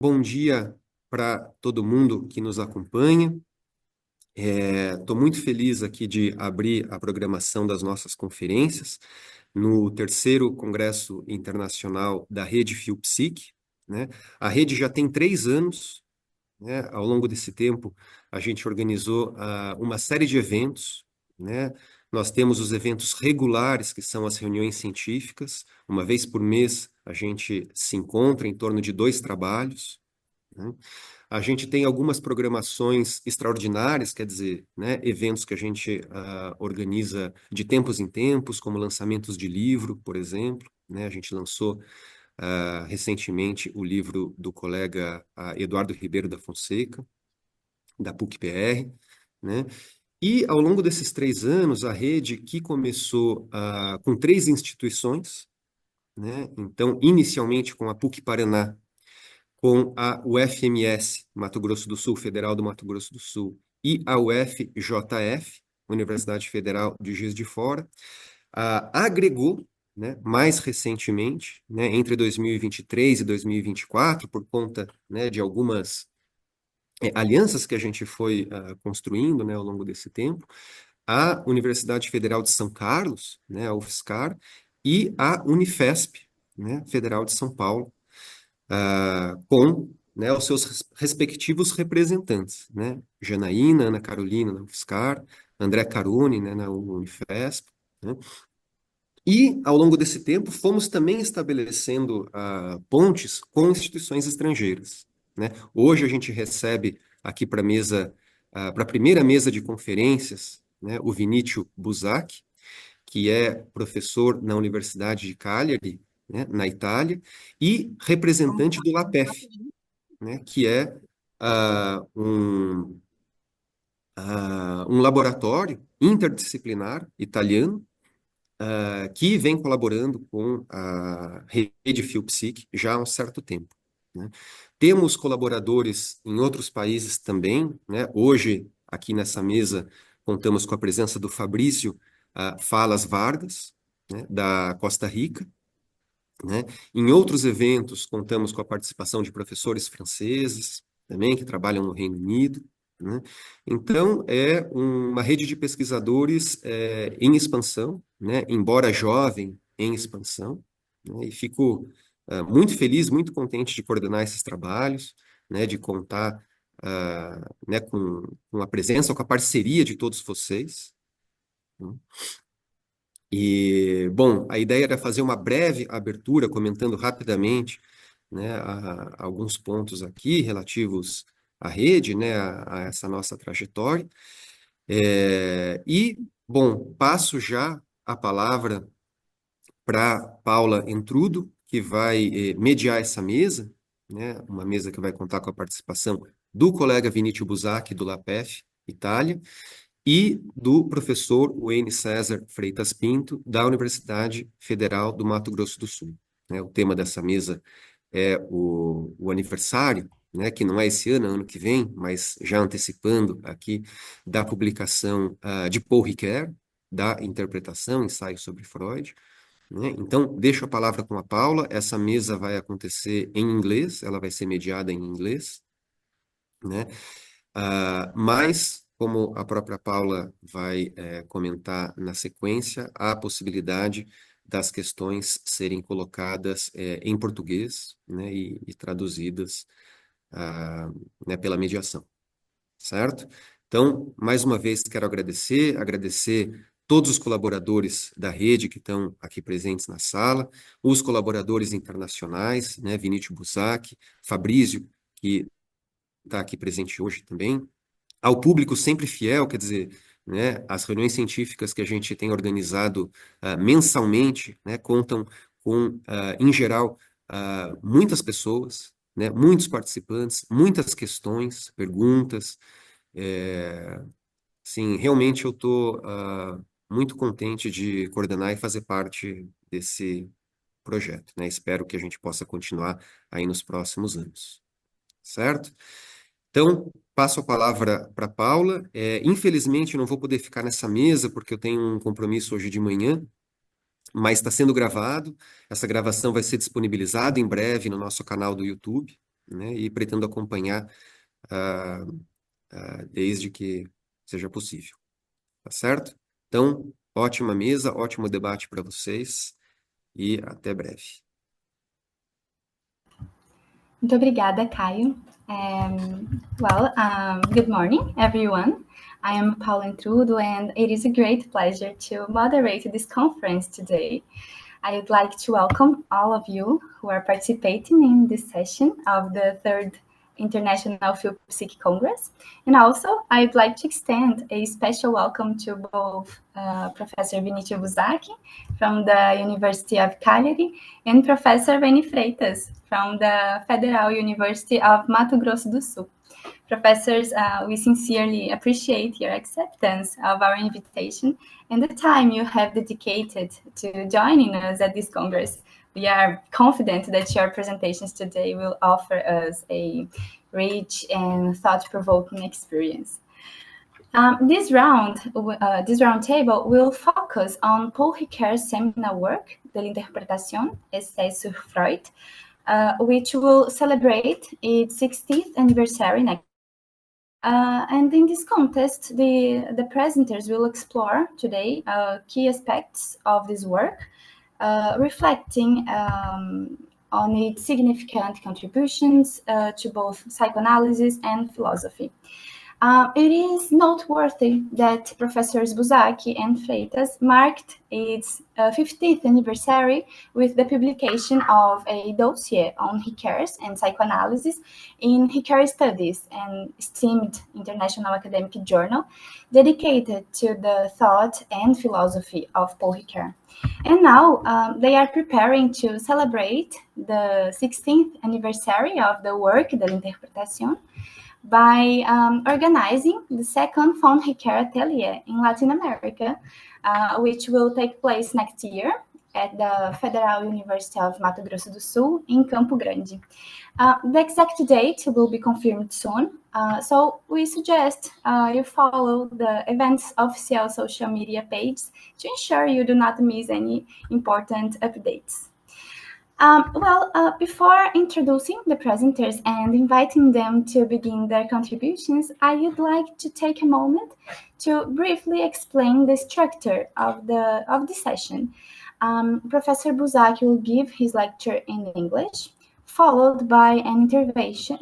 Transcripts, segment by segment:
Bom dia para todo mundo que nos acompanha. Estou muito feliz aqui de abrir a programação das nossas conferências no terceiro Congresso Internacional da Rede FIUPSIC, né? A rede já tem 3 anos, né? Ao longo desse tempo, a gente organizou uma série de eventos, né? Nós temos os eventos regulares, que são as reuniões científicas. Uma vez por mês, a gente se encontra em torno de 2 trabalhos, né? A gente tem algumas programações extraordinárias, quer dizer, né, eventos que a gente organiza de tempos em tempos, como lançamentos de livro, por exemplo, né? A gente lançou recentemente o livro do colega Eduardo Ribeiro da Fonseca, da PUC-PR, né? E ao longo desses 3 anos, a rede que começou com 3 instituições, né? Então, inicialmente com a PUC Paraná, com a UFMS, Mato Grosso do Sul, Federal do Mato Grosso do Sul, e a UFJF, Universidade Federal de Juiz de Fora, agregou, né, mais recentemente, né, entre 2023 e 2024, por conta, né, de algumas alianças que a gente foi construindo, né, ao longo desse tempo, a Universidade Federal de São Carlos, né, a UFSCar, e a Unifesp, né, Federal de São Paulo, com, né, os seus respectivos representantes, né? Janaína, Ana Carolina na UFSCar, André Carone, né, na Unifesp, né? E, ao longo desse tempo, fomos também estabelecendo pontes com instituições estrangeiras, né? Hoje a gente recebe aqui para a mesa, para a primeira mesa de conferências, né, o Vinicio Busacchi, que é professor na Universidade de Cagliari, né, na Itália, e representante do LaPEF, né, que é ah, um, um laboratório interdisciplinar italiano, que vem colaborando com a rede FIUPSIC já há um certo tempo, né? Temos colaboradores em outros países também, né? Hoje, aqui nessa mesa, contamos com a presença do Fabrício Falas Vargas, né, da Costa Rica, né? Em outros eventos, contamos com a participação de professores franceses também, que trabalham no Reino Unido, né? Então, é uma rede de pesquisadores em expansão, né? Embora jovem, em expansão, né? E fico muito feliz, muito contente de coordenar esses trabalhos, né? De contar né? com a presença, com a parceria de todos vocês, né? E, bom, a ideia era fazer uma breve abertura, comentando rapidamente, né, alguns pontos aqui relativos à rede, né, a essa nossa trajetória. E, bom, passo já a palavra para Paula Entrudo, que vai mediar essa mesa, né, uma mesa que vai contar com a participação do colega Vinicio Busacchi, do LaPEF, Itália, e do professor Weiny César Freitas Pinto, da Universidade Federal do Mato Grosso do Sul, né? O tema dessa mesa é o aniversário, né, que não é esse ano, é ano que vem, mas já antecipando aqui, da publicação de Paul Ricoeur, da interpretação, ensaio sobre Freud, né? Então, deixo a palavra com a Paula. Essa mesa vai acontecer em inglês, ela vai ser mediada em inglês, né? Mas, como a própria Paula vai comentar na sequência, há a possibilidade das questões serem colocadas em português, né, e traduzidas né, pela mediação, certo? Então, mais uma vez, quero agradecer todos os colaboradores da rede que estão aqui presentes na sala, os colaboradores internacionais, né, Vinicio Busacchi, Fabrício, que está aqui presente hoje também, ao público sempre fiel, quer dizer, né, as reuniões científicas que a gente tem organizado mensalmente, né, contam com, em geral, muitas pessoas, né, muitos participantes, muitas questões, perguntas. Sim, realmente eu estou muito contente de coordenar e fazer parte desse projeto, né? Espero que a gente possa continuar aí nos próximos anos, certo? Então, passo a palavra para Paula. Infelizmente, não vou poder ficar nessa mesa, porque eu tenho um compromisso hoje de manhã, mas está sendo gravado. Essa gravação vai ser disponibilizada em breve no nosso canal do YouTube, né? E pretendo acompanhar desde que seja possível, tá certo? Então, ótima mesa, ótimo debate para vocês e até breve. Muito obrigada, Caio. Good morning, everyone. I am Paula Entrudo, and it is a great pleasure to moderate this conference today. I would like to welcome all of you who are participating in this session of the third International Field Psych Congress. And also, I'd like to extend a special welcome to both Professor Vinicio Busacchi from the University of Cagliari and Professor Weiny Freitas from the Federal University of Mato Grosso do Sul. Professors, we sincerely appreciate your acceptance of our invitation and the time you have dedicated to joining us at this Congress. We are confident that your presentations today will offer us a rich and thought-provoking experience. This roundtable will focus on Paul Ricoeur's seminal work, De l'Interprétation, Essai sur Freud, which will celebrate its 60th anniversary next. And in this context, the presenters will explore today key aspects of this work, reflecting on its significant contributions to both psychoanalysis and philosophy. It is noteworthy that Professors Busacchi and Freitas marked its 50th anniversary with the publication of a dossier on Ricoeur's and psychoanalysis in Ricoeur Studies, an esteemed international academic journal dedicated to the thought and philosophy of Paul Ricoeur. And now they are preparing to celebrate the 16th anniversary of the work, De l'Interprétation, by organizing the second Von Ricoeur Atelier in Latin America, which will take place next year at the Federal University of Mato Grosso do Sul in Campo Grande. The exact date will be confirmed soon, so we suggest you follow the event's official social media page to ensure you do not miss any important updates. Before introducing the presenters and inviting them to begin their contributions, I would like to take a moment to briefly explain the structure of the session. Professor Busacchi will give his lecture in English, followed by an intervention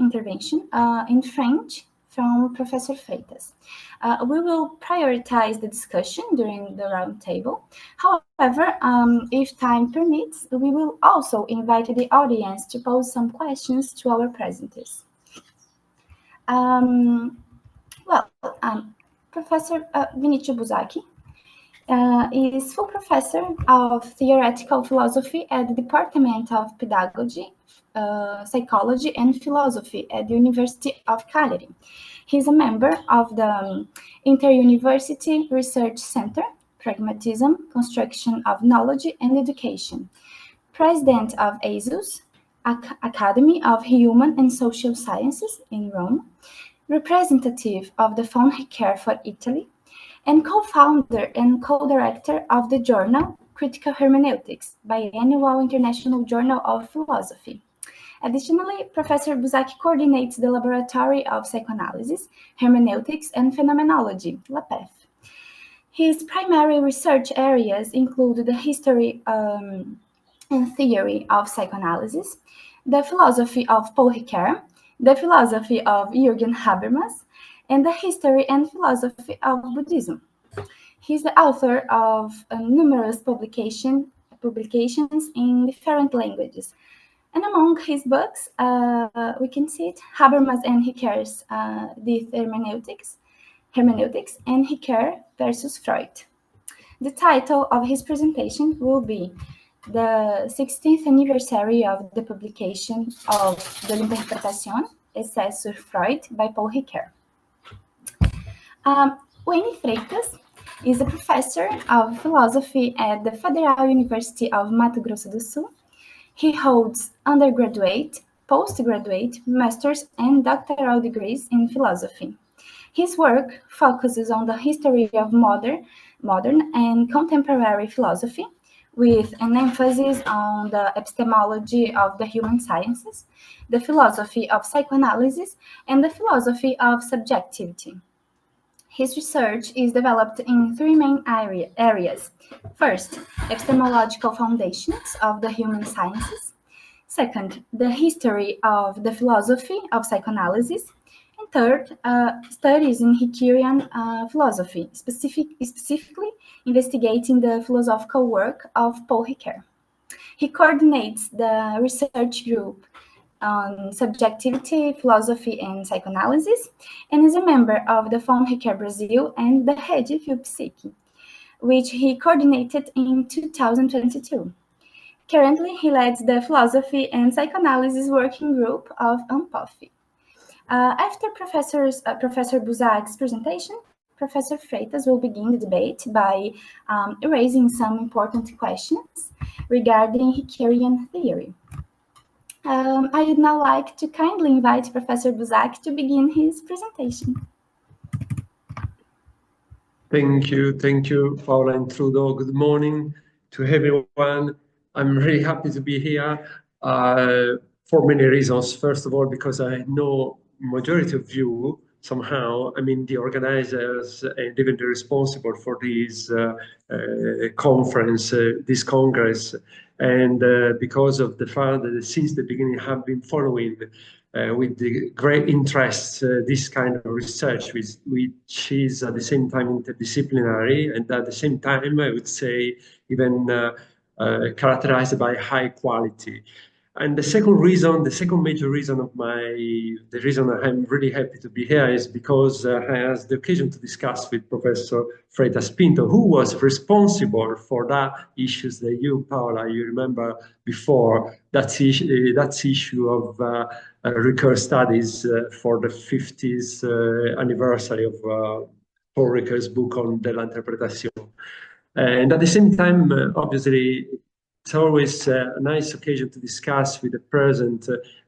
in French from Professor Freitas. We will prioritize the discussion during the roundtable. However, if time permits, we will also invite the audience to pose some questions to our presenters. Professor Vinicio Busacchi is full professor of theoretical philosophy at the Department of Pedagogy, Psychology and Philosophy at the University of Cagliari. He's a member of the Inter-University Research Center, Pragmatism, Construction of Knowledge and Education, President of ASUS, Academy of Human and Social Sciences in Rome, representative of the Von Ricoeur for Italy, and co-founder and co-director of the journal Critical Hermeneutics, biannual international journal of philosophy. Additionally, Professor Busacchi coordinates the Laboratorio of Psychoanalysis, Hermeneutics, and Phenomenology, LaPEF. His primary research areas include the history and theory of psychoanalysis, the philosophy of Paul Ricoeur, the philosophy of Jürgen Habermas, and the history and philosophy of Buddhism. He's the author of numerous publications in different languages. And among his books, we can see it, Habermas and Ricoeur's The Hermeneutics, and Ricoeur versus Freud. The title of his presentation will be the 16th anniversary of the publication of De l'Interprétation, Essai sur Freud by Paul Ricoeur. Weiny Freitas is a professor of philosophy at the Federal University of Mato Grosso do Sul. He holds undergraduate, postgraduate, master's, and doctoral degrees in philosophy. His work focuses on the history of modern and contemporary philosophy, with an emphasis on the epistemology of the human sciences, the philosophy of psychoanalysis, and the philosophy of subjectivity. His research is developed in three main areas. First, epistemological foundations of the human sciences. Second, the history of the philosophy of psychoanalysis. And third, studies in Ricoeurian philosophy, specifically investigating the philosophical work of Paul Ricoeur. He coordinates the research group on subjectivity, philosophy, and psychoanalysis, and is a member of the Von Ricoeur Brazil and the Rede Psique, which he coordinated in 2022. Currently, he leads the Philosophy and Psychoanalysis Working Group of UNPOF. After Professor Busacchi's presentation, Professor Freitas will begin the debate by raising some important questions regarding Ricoeurian theory. I would now like to kindly invite Professor Busacchi to begin his presentation. Thank you, Paula and Entrudo. Good morning to everyone. I'm really happy to be here for many reasons. First of all, because I know majority of you somehow, I mean, the organizers and even the responsible for this conference, this congress, and because of the fact that since the beginning have been following with the great interest this kind of research, which is at the same time interdisciplinary and at the same time, I would say, even characterized by high quality. And the second major reason the reason I'm really happy to be here is because I had the occasion to discuss with Professor Freitas Pinto, who was responsible for that issues that you, Paula, you remember before, that issue of Ricoeur studies for the 50th anniversary of Paul Ricoeur's book on De la Interpretación. And at the same time, obviously, it's always a nice occasion to discuss with a person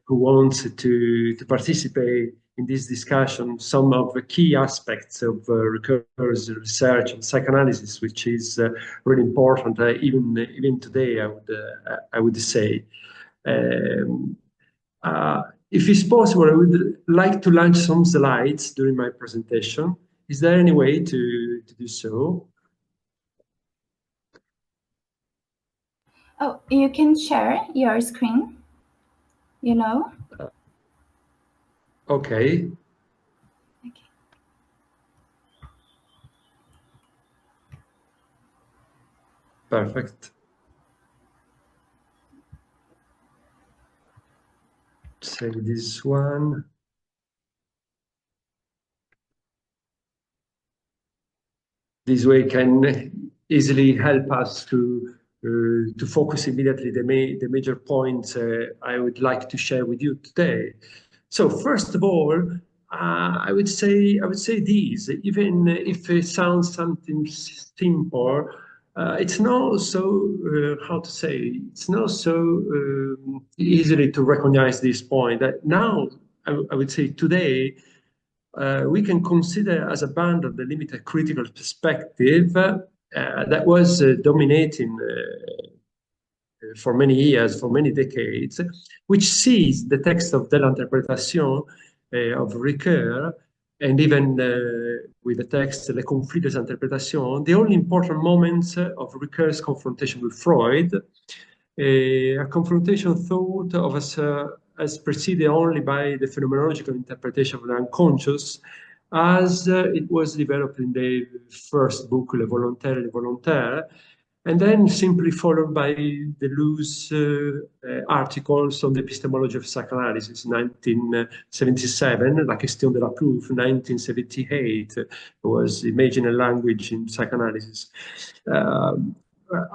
who wants to participate in this discussion some of the key aspects of Ricoeur's research on psychoanalysis, which is really important, even today, I would say. If it's possible, I would like to launch some slides during my presentation. Is there any way to do so? Oh, you can share your screen, you know? Okay. Perfect. Say this one. This way can easily help us to focus immediately the major points I would like to share with you today. So first of all, I would say these, even if it sounds something simple, it's not so how to say, it's not so easily to recognize this point that now I would say today we can consider as a band of the limited critical perspective that was dominating for many years, for many decades, which sees the text of De la Interpretación of Ricoeur, and even with the text Les Conflits des Interprétations, the only important moments of Ricoeur's confrontation with Freud, a confrontation thought of as preceded only by the phenomenological interpretation of the unconscious, as it was developed in the first book, Le Volontaire et le Volontaire, and then simply followed by the loose articles on the epistemology of psychoanalysis, 1977, La Question de la Proof, 1978, was Imaginary Language in Psychoanalysis.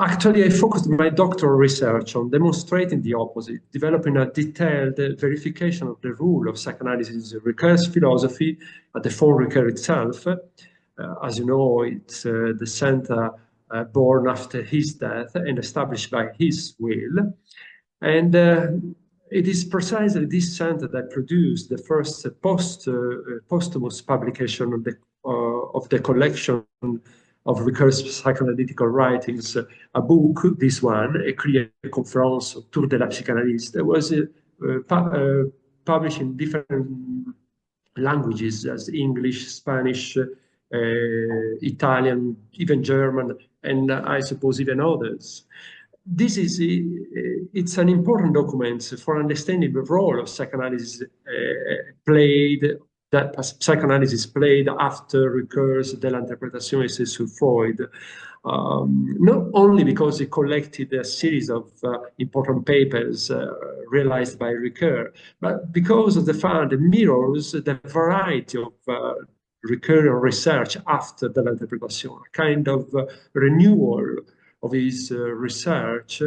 Actually, I focused my doctoral research on demonstrating the opposite, developing a detailed verification of the rule of psychoanalysis Ricoeur's philosophy at the Von Ricoeur itself. As you know, it's the center born after his death and established by his will. And it is precisely this center that produced the first posthumous publication of the collection of Ricoeur's psychoanalytical writings, a book, this one, écrit à conférence autour de la psychanalyse, that was published in different languages as English, Spanish, Italian, even German, and I suppose even others. This is, it's an important document for understanding the role of psychoanalysis psychoanalysis played after Ricoeur's dell'interpretazione essai su Freud, not only because he collected a series of important papers realized by Ricoeur, but because of the fact it mirrors the variety of Ricoeur research after dell'interpretazione, a kind of renewal of his research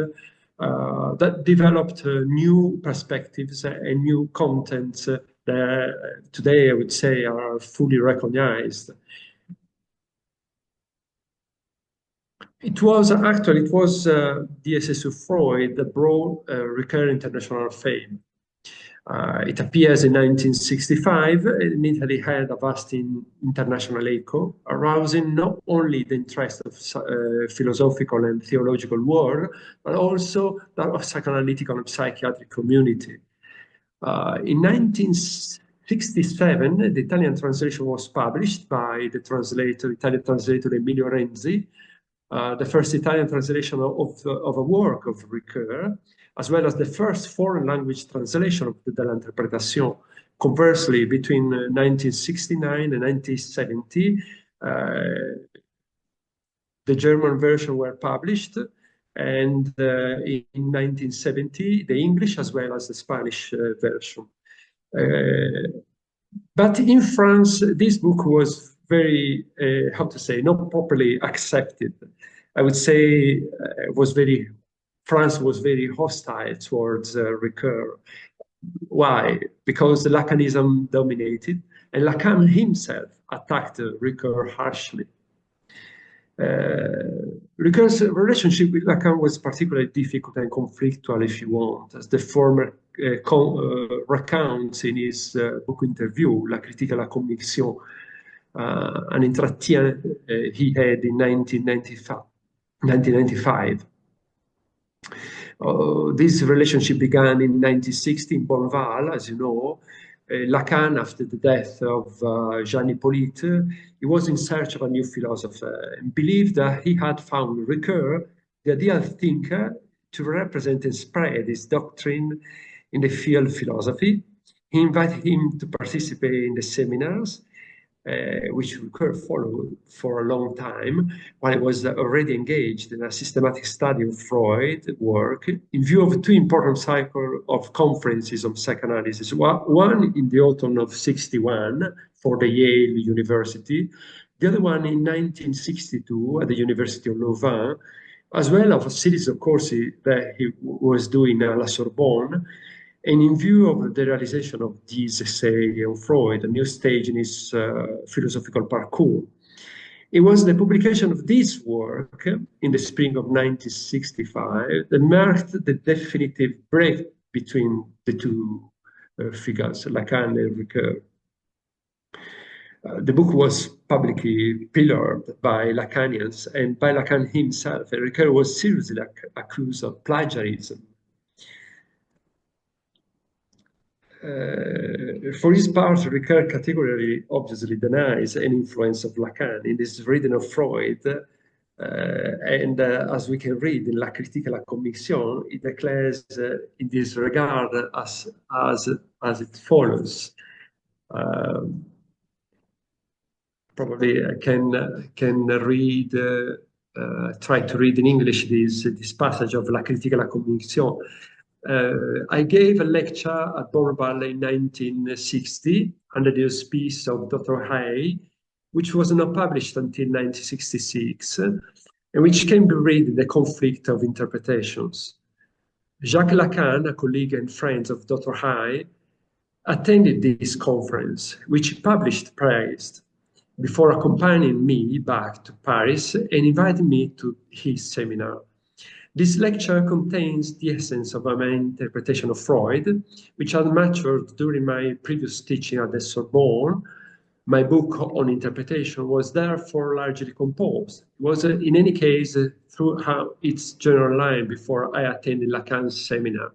that developed new perspectives and new contents that today I would say are fully recognized. It was the essay su Freud that brought Ricoeur international fame. It appears in 1965 and Italy had a vast international echo, arousing not only the interest of philosophical and theological world, but also that of psychoanalytical and psychiatric community. In 1967, the Italian translation was published by the Italian translator Emilio Renzi, the first Italian translation of a work of Ricoeur, as well as the first foreign language translation of the dell'interpretazione. Conversely, between 1969 and 1970, the German version were published, and in 1970, the English as well as the Spanish version. But in France, this book was very, how to say, not properly accepted. I would say France was very hostile towards Ricoeur. Why? Because Lacanism dominated, and Lacan himself attacked Ricoeur harshly. Ricoeur's relationship with Lacan was particularly difficult and conflictual, if you want, as the former recounts in his book interview, La critique à la conviction, an entretien he had in 1995. This relationship began in 1960 in Bonneval, as you know. Lacan, after the death of Jean Hippolyte, he was in search of a new philosopher and believed that he had found Ricoeur, the ideal thinker, to represent and spread his doctrine in the field of philosophy. He invited him to participate in the seminars, which Ricoeur followed for a long time, while he was already engaged in a systematic study of Freud work in view of two important cycles of conferences on psychoanalysis. One in the autumn of '61 for the Yale University, the other one in 1962 at the University of Louvain, as well as a series of courses that he was doing at La Sorbonne. And in view of the realization of this essay on Freud, a new stage in his philosophical parcours, it was the publication of this work in the spring of 1965 that marked the definitive break between the two figures, Lacan and Ricoeur. The book was publicly pillared by Lacanians and by Lacan himself, and Ricoeur was seriously accused of plagiarism. For his part, Ricoeur categorically, obviously denies any influence of Lacan in his reading of Freud, and as we can read in La critique à la conviction, he declares in this regard as it follows. Probably I can read, try to read in English this passage of La critique à la conviction. I gave a lecture at Bonneval in 1960 under the auspice of Dr. Hay, which was not published until 1966, and which can be read in the conflict of interpretations. Jacques Lacan, a colleague and friend of Dr. Hay, attended this conference, which he published praised, before accompanying me back to Paris and inviting me to his seminar. This lecture contains the essence of my interpretation of Freud, which had matured during my previous teaching at the Sorbonne, my book on interpretation was therefore largely composed. It was, in any case, throughout its general line before I attended Lacan's seminar.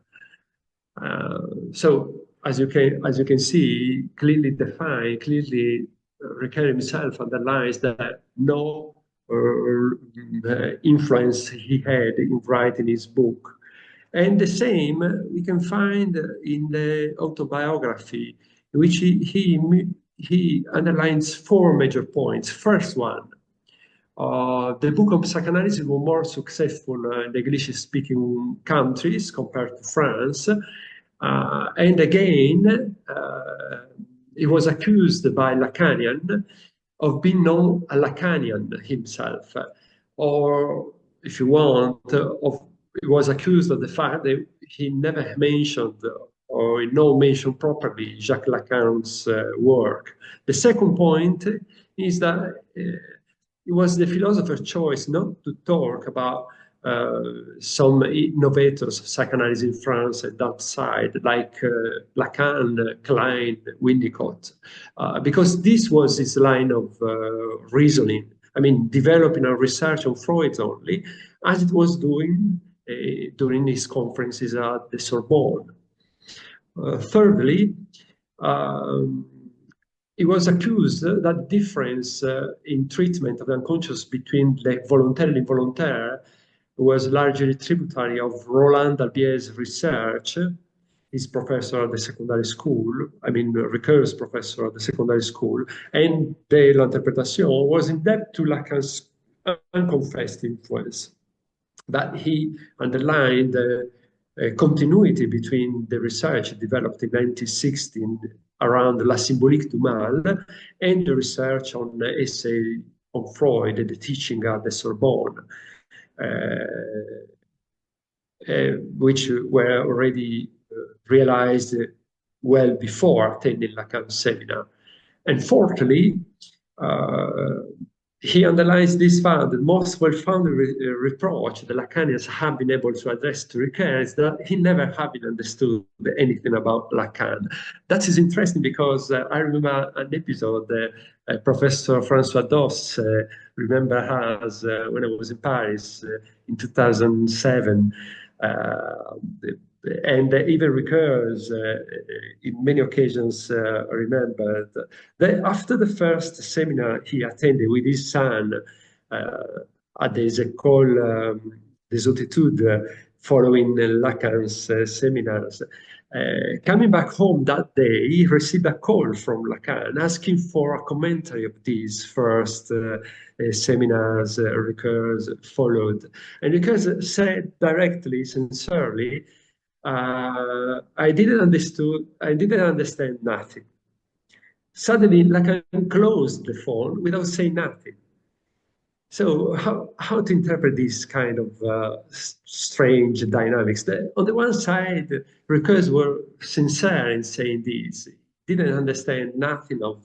So, as you can see, clearly defined, clearly Ricoeur himself underlines that no influence he had in writing his book. And the same we can find in the autobiography, in which he underlines 4 major points. First one, the book on psychoanalysis was more successful in the English-speaking countries compared to France. And again, he was accused by Lacanian of being known a Lacanian himself, or if you want, he was accused of the fact that he never mentioned or no mentioned properly Jacques Lacan's work. The second point is that it was the philosopher's choice not to talk about some innovators of psychoanalysis in France at that side, like Lacan, Klein, Winnicott, because this was his line of reasoning. I mean, developing a research on Freud only, as it was doing during his conferences at the Sorbonne. Thirdly, he was accused that difference in treatment of the unconscious between the volontaire and involuntaire was largely tributary of Roland Albier's research, his professor at the secondary school, I mean, Ricoeur's professor at the secondary school, and de l'interprétation was in debt to Lacan's unconfessed influence. But he underlined the continuity between the research developed in 1916 around La symbolique du mal and the research on the essay on Freud and the teaching at the Sorbonne, which were already realized well before attending Lacan's seminar. And fourthly, he underlines this fact: the most well-founded reproach the Lacanians have been able to address to Ricoeur is that he never having understood anything about Lacan. That is interesting because I remember an episode Professor François Doss remember has when I was in Paris in 2007. And even Ricoeur's, in many occasions, remembered that after the first seminar he attended with his son at the École des Hautes Études, following Lacan's seminars, coming back home that day, he received a call from Lacan asking for a commentary of these first seminars Ricoeur's followed. And Ricoeur said directly, sincerely, I didn't understand nothing. Suddenly, Lacan closed the phone without saying nothing. So how to interpret this kind of strange dynamics? On the one side, Ricoeur were sincere in saying this. He didn't understand nothing of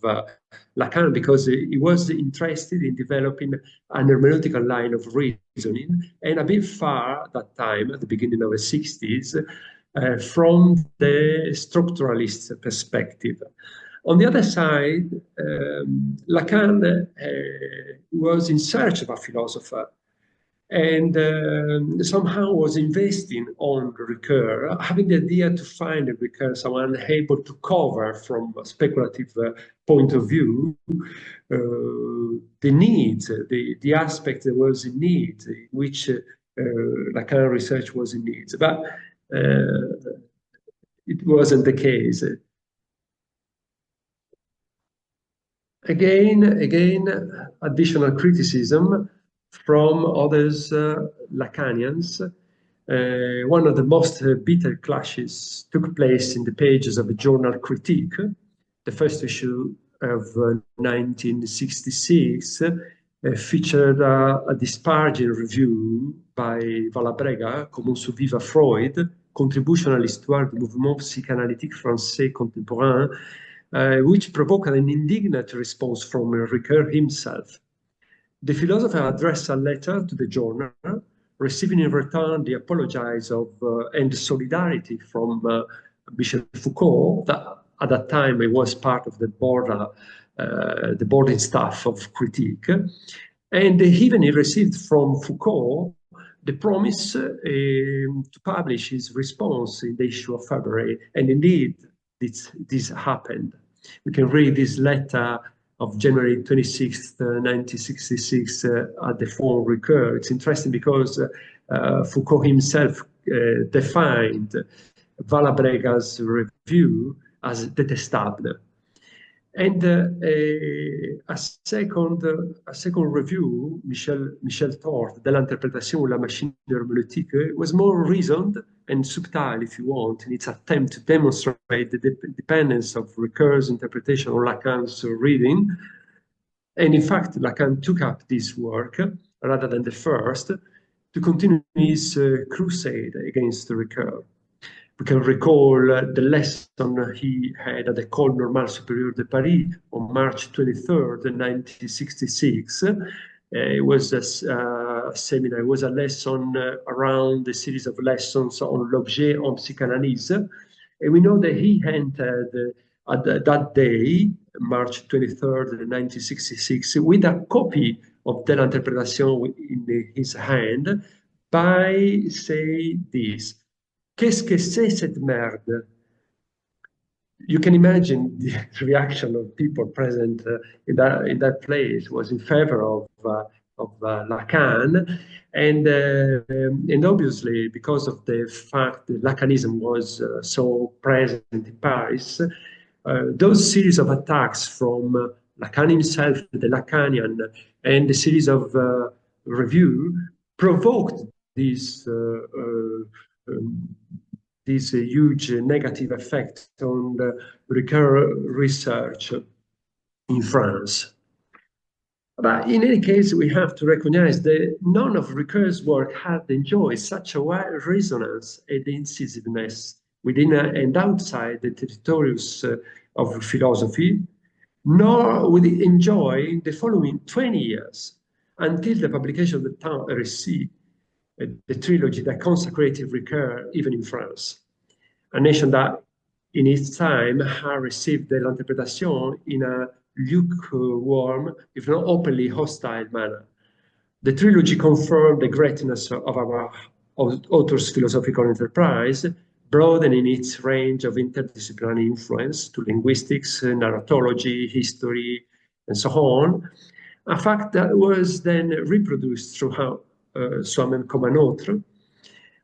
Lacan because he was interested in developing an hermeneutical line of reasoning, and a bit far at that time, at the beginning of the 60s, from the structuralist perspective. On the other side, Lacan was in search of a philosopher, and somehow was investing on Ricoeur, having the idea to find in Ricoeur someone able to cover from a speculative point of view the needs, the aspect that was in need, which Lacan research was in need. But it wasn't the case. Again, additional criticism from others Lacanians. One of the most bitter clashes took place in the pages of a journal Critique, the first issue of 1966, featured a disparaging review by Valabrega, Comment se vive Freud, Contribution à l'histoire du mouvement psychanalytique français contemporain, which provoked an indignant response from Ricoeur himself. The philosopher addressed a letter to the journal, receiving in return the apologies of and solidarity from Michel Foucault, that at that time he was part of the board the boarding staff of Critique. And even he received from Foucault the promise to publish his response in the issue of February. And indeed, this happened. We can read this letter of January 26th, 1966 at the Paul Ricoeur. It's interesting because Foucault himself defined Valabrega's review as detestable. And a second review, Michel Thorpe, dell'interprétation de la machine herméneutique, was more reasoned and subtle, if you want, in its attempt to demonstrate the dependence of Ricoeur's interpretation on Lacan's reading. And in fact, Lacan took up this work, rather than the first, to continue his crusade against Ricoeur. We can recall the lesson he had at the École Normale Supérieure de Paris on March 23rd, 1966. It was a seminar, it was a lesson around the series of lessons on l'objet en psychanalyse. And we know that he entered that day, March 23rd, 1966, with a copy of De l'Interprétation in his hand by saying this. Qu'est-ce que c'est cette merde? You can imagine the reaction of people present in that place was in favor of Lacan, and obviously because of the fact that Lacanism was so present in Paris, those series of attacks from Lacan himself, the Lacanian, and the series of review provoked this huge negative effect on the Ricoeur research in France. But in any case, we have to recognize that none of Ricoeur's work had enjoyed such a wide resonance and incisiveness within and outside the territories of philosophy, nor would it enjoy the following 20 years until the publication of the Temps et Récit, the trilogy that consecrated Ricoeur even in France, a nation that in its time had received the L'Interprétation in a lukewarm, if not openly hostile manner. The trilogy confirmed the greatness of our author's philosophical enterprise, broadening its range of interdisciplinary influence to linguistics, narratology, history, and so on, a fact that was then reproduced throughout Soi-même comme un autre,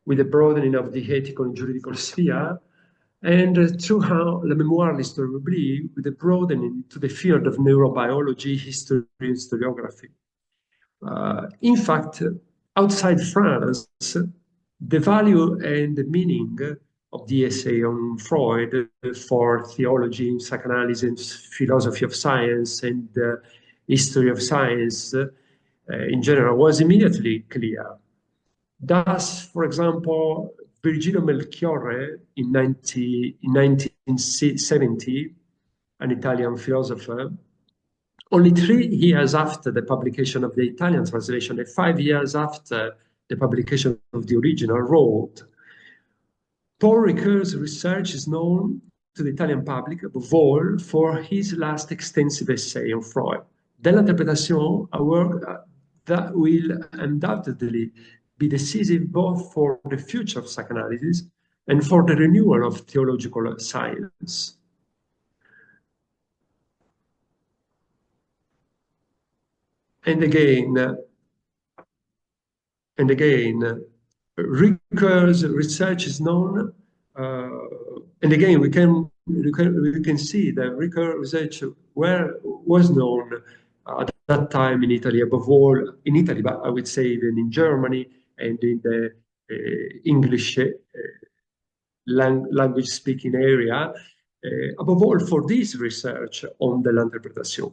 with the broadening of the ethical and juridical sphere, and throughout La Mémoire, l'Histoire oubliée, with the broadening to the field of neurobiology, history, and historiography. In fact, outside France, the value and the meaning of the essay on Freud for theology, psychoanalysis, philosophy of science, and history of science in general was immediately clear. Thus, for example, Virgilio Melchiorre in 1970, an Italian philosopher, only 3 years after the publication of the Italian translation and 5 years after the publication of the original, wrote, Paul Ricoeur's research is known to the Italian public above all for his last extensive essay on Freud. De l'Interprétation, a work that will undoubtedly be decisive both for the future of psychoanalysis and for the renewal of theological science. And again, Ricoeur's research is known, and again, we can see that Ricoeur's research was known at that time in Italy, above all in Italy, but I would say even in Germany and in the English language-speaking area, above all for this research on the L'Interprétation.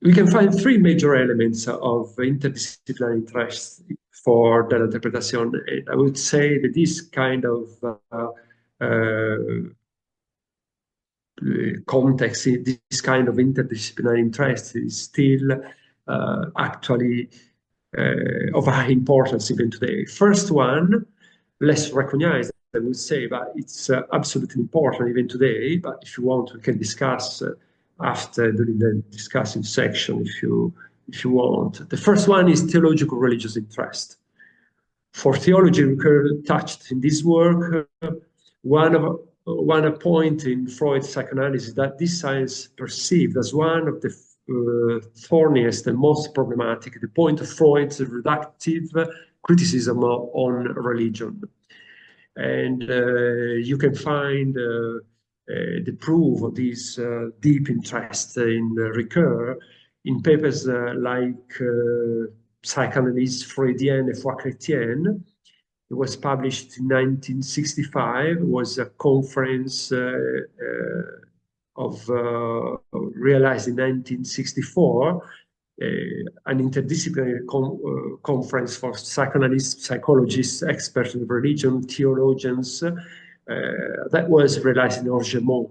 We can find 3 major elements of interdisciplinary interest for the L'Interprétation. I would say that this kind of context, this kind of interdisciplinary interest is still actually of high importance even today. First one, less recognized, I would say, but it's absolutely important even today. But if you want, we can discuss after during the discussing section if you want. The first one is theological religious interest. For theology, Ricoeur touched in this work one point in Freud's psychoanalysis that this science perceived as one of the thorniest and most problematic, the point of Freud's reductive criticism on religion. And you can find the proof of this deep interest in Ricoeur in papers like Psychanalyse Freudienne et foi chrétienne. It was published in 1965. It was a conference realized in 1964, an interdisciplinary conference for psychoanalysts, psychologists, experts in religion, theologians, that was realized in Orgemont.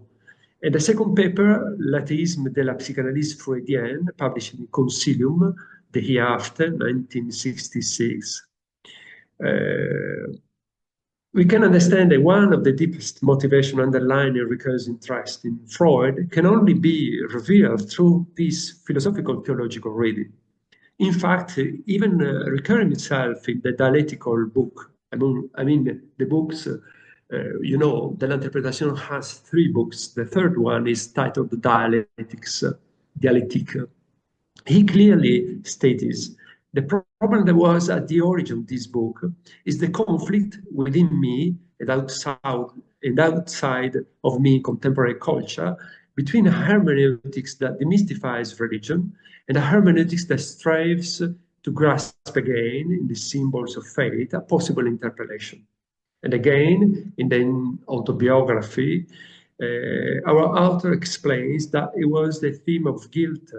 And the second paper, L'athéisme de la psychanalyse freudienne, published in Concilium the year after, 1966. We can understand that one of the deepest motivation underlying Ricoeur's interest in Freud can only be revealed through this philosophical theological reading. In fact, even Ricoeur himself in the dialectical book, I mean the books, you know, De l'Interprétation has 3 books. The third one is titled Dialectique. He clearly states the problem that was at the origin of this book is the conflict within me and outside of me in contemporary culture between a hermeneutics that demystifies religion and a hermeneutics that strives to grasp again in the symbols of faith a possible interpellation. And again, in the autobiography, our author explains that it was the theme of guilt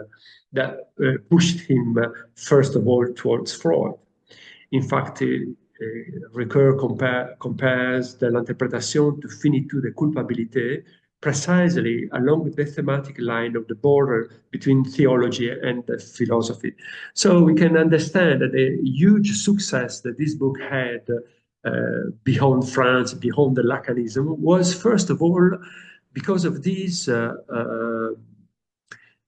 that pushed him, first of all, towards Freud. In fact, Ricoeur compares de l'interprétation to finitude et culpabilité precisely along the thematic line of the border between theology and philosophy. So we can understand that the huge success that this book had beyond France, beyond the Lacanism, was first of all because of this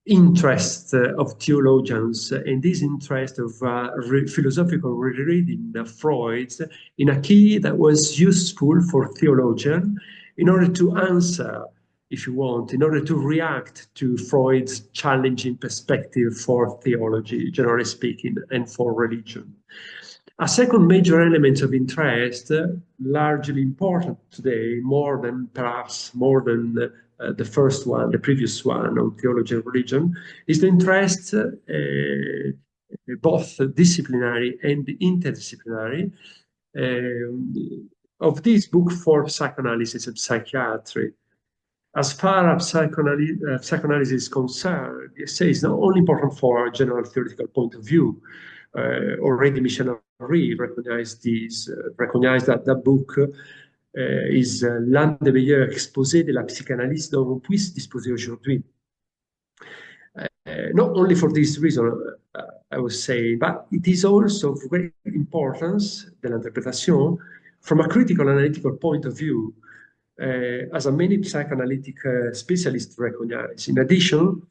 interest of theologians and this interest of philosophical rereading of Freud in a key that was useful for theologians in order to answer, if you want, in order to react to Freud's challenging perspective for theology, generally speaking, and for religion. A second major element of interest, largely important today, perhaps more than the first one, the previous one on theology and religion, is the interest, both disciplinary and interdisciplinary, of this book for psychoanalysis and psychiatry. As far as psychoanalysis is concerned, the essay is not only important for a general theoretical point of view. Already Michel Henry recognized that that book is l'un des meilleurs exposés de la psychanalyse dont on puisse disposer aujourd'hui. Not only for this reason, I was saying, but it is also of great importance, de l'interprétation, from a critical analytical point of view, as many psychoanalytic specialists recognize. In addition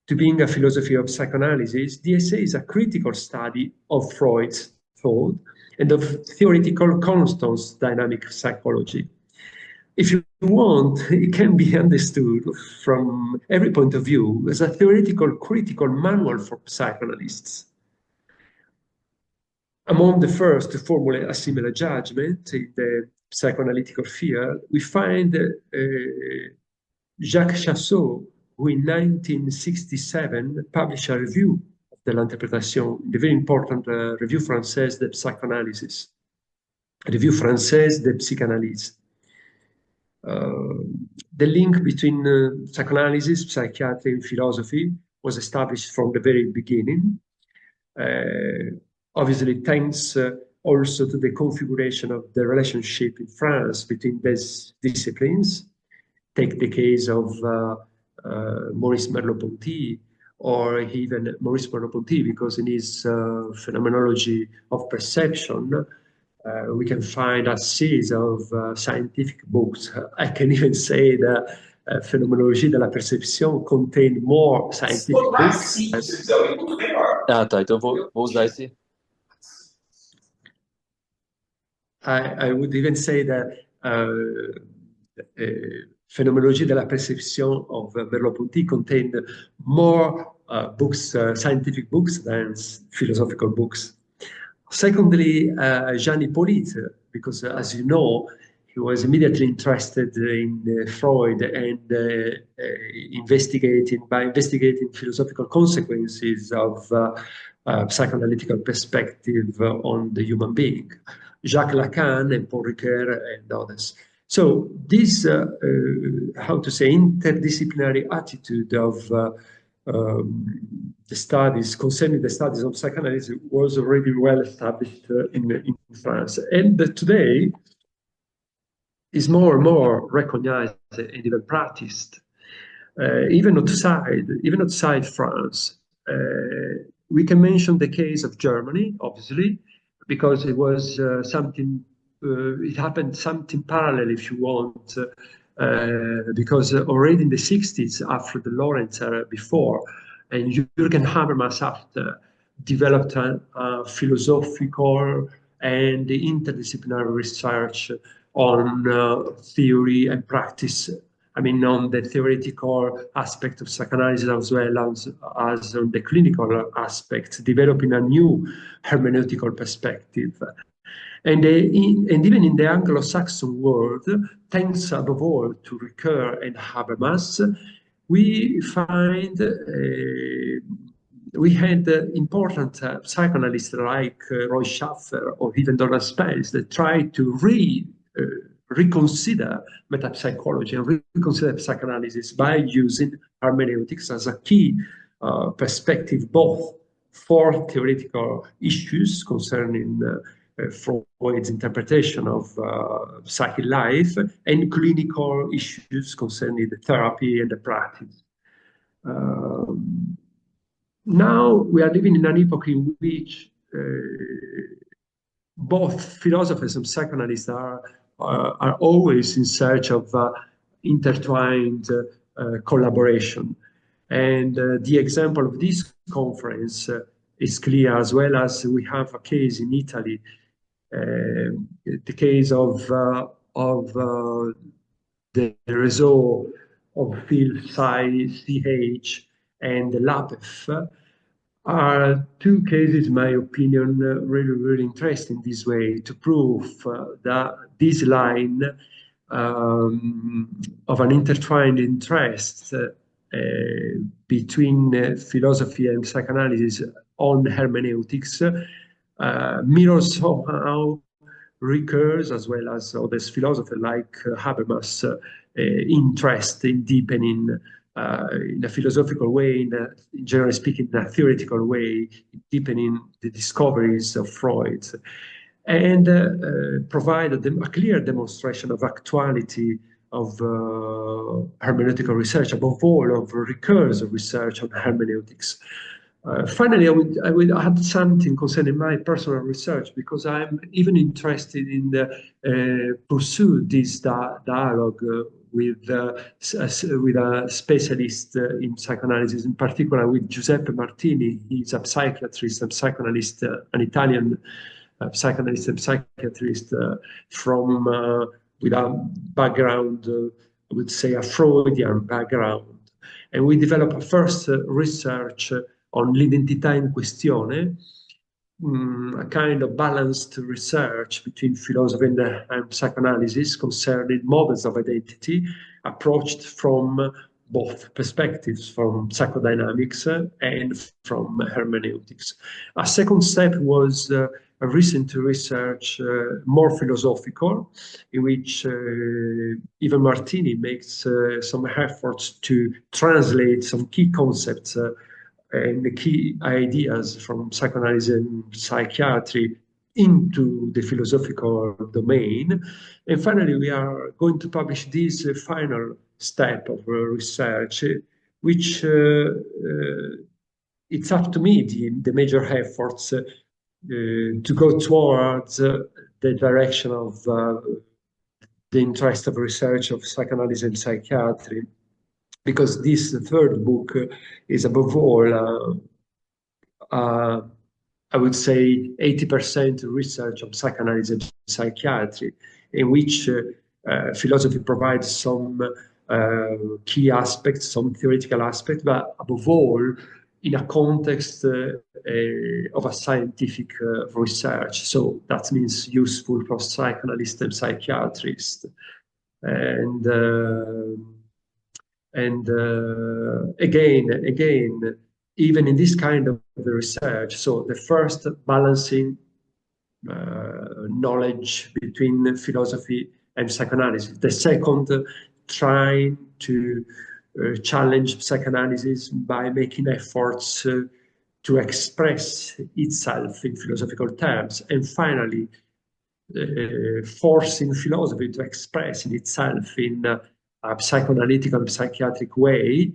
to being a philosophy of psychoanalysis, the essay is a critical study of Freud's thought and of theoretical constants dynamic psychology. If you want, it can be understood from every point of view as a theoretical critical manual for psychoanalysts. Among the first to formulate a similar judgment in the psychoanalytical field, we find Jacques Chassault, who in 1967 published a review of de l'interprétation, the very important Revue Française de Psychanalysis, Revue Française de Psychanalyse. The link between psychoanalysis, psychiatry, and philosophy was established from the very beginning. Obviously, thanks also to the configuration of the relationship in France between these disciplines. Take the case of Maurice Merleau-Ponty, or even Maurice Merleau-Ponty, because in his Phenomenology of Perception, we can find a series of scientific books. I can even say that Fenomenologia della Percepção contain more scientific books. Ah, tá. Então vou usar esse. I would even say that Fenomenologia della Percepção of Merleau-Ponty contained more books, scientific books, than philosophical books. Secondly, Jean Hippolyte, because as you know, he was immediately interested in Freud and investigating philosophical consequences of psychoanalytical perspective on the human being. Jacques Lacan and Paul Ricoeur and others. So this, how to say, interdisciplinary attitude of the studies concerning the studies of psychoanalysis was already well established in France, and today is more and more recognized and even practiced, even outside France. We can mention the case of Germany, obviously, because it was something. It happened something parallel, if you want, because already in the 60s, after the Lawrence era before, and Jürgen Habermas after, developed a philosophical and interdisciplinary research on theory and practice. I mean, on the theoretical aspect of psychoanalysis as well as on the clinical aspect, developing a new hermeneutical perspective. And even in the Anglo-Saxon world, thanks above all to Ricoeur and Habermas, we find we had important psychoanalysts like Roy Schaffer or even Donald Spence that tried to reconsider metapsychology and reconsider psychoanalysis by using hermeneutics as a key perspective, both for theoretical issues concerning Freud's interpretation of psychic life and clinical issues concerning the therapy and the practice. Now we are living in an epoch in which both philosophers and psychoanalysts are always in search of intertwined collaboration. And the example of this conference is clear, as well as we have a case in Italy, the case of the réseau of Phil, Psi, CH, and the LaPEF are two cases, in my opinion, really interesting this way to prove that this line of an intertwined interest between philosophy and psychoanalysis on hermeneutics mirrors somehow Ricoeur's, as well as others philosophers like Habermas' interest in deepening in a philosophical way, generally speaking, in a theoretical way, deepening the discoveries of Freud, and provided a clear demonstration of actuality of hermeneutical research, above all of Ricoeur's research on hermeneutics. Finally, I would add something concerning my personal research, because I'm even interested in the pursue this dialogue with a specialist in psychoanalysis, in particular with Giuseppe Martini. He's a psychiatrist and psychoanalyst, an Italian psychoanalyst and psychiatrist from with a background, I would say a Freudian background. And we developed a first research on l'identità in questione, a kind of balanced research between philosophy and psychoanalysis concerning models of identity approached from both perspectives, from psychodynamics and from hermeneutics. A second step was a recent research, more philosophical, in which even Martini makes some efforts to translate some key concepts and the key ideas from psychoanalysis and psychiatry into the philosophical domain. And finally, we are going to publish this final step of research, which it's up to me, the major efforts to go towards the direction of the interest of research of psychoanalysis and psychiatry, because this third book is above all, I would say, 80% research of psychoanalysis and psychiatry, in which philosophy provides some key aspects, some theoretical aspects, but above all, in a context of a scientific research. So that means useful for psychoanalysts and psychiatrists. And again, even in this kind of research, so the first balancing knowledge between philosophy and psychoanalysis, the second trying to challenge psychoanalysis by making efforts to express itself in philosophical terms, and finally forcing philosophy to express in itself in a psychoanalytical and psychiatric way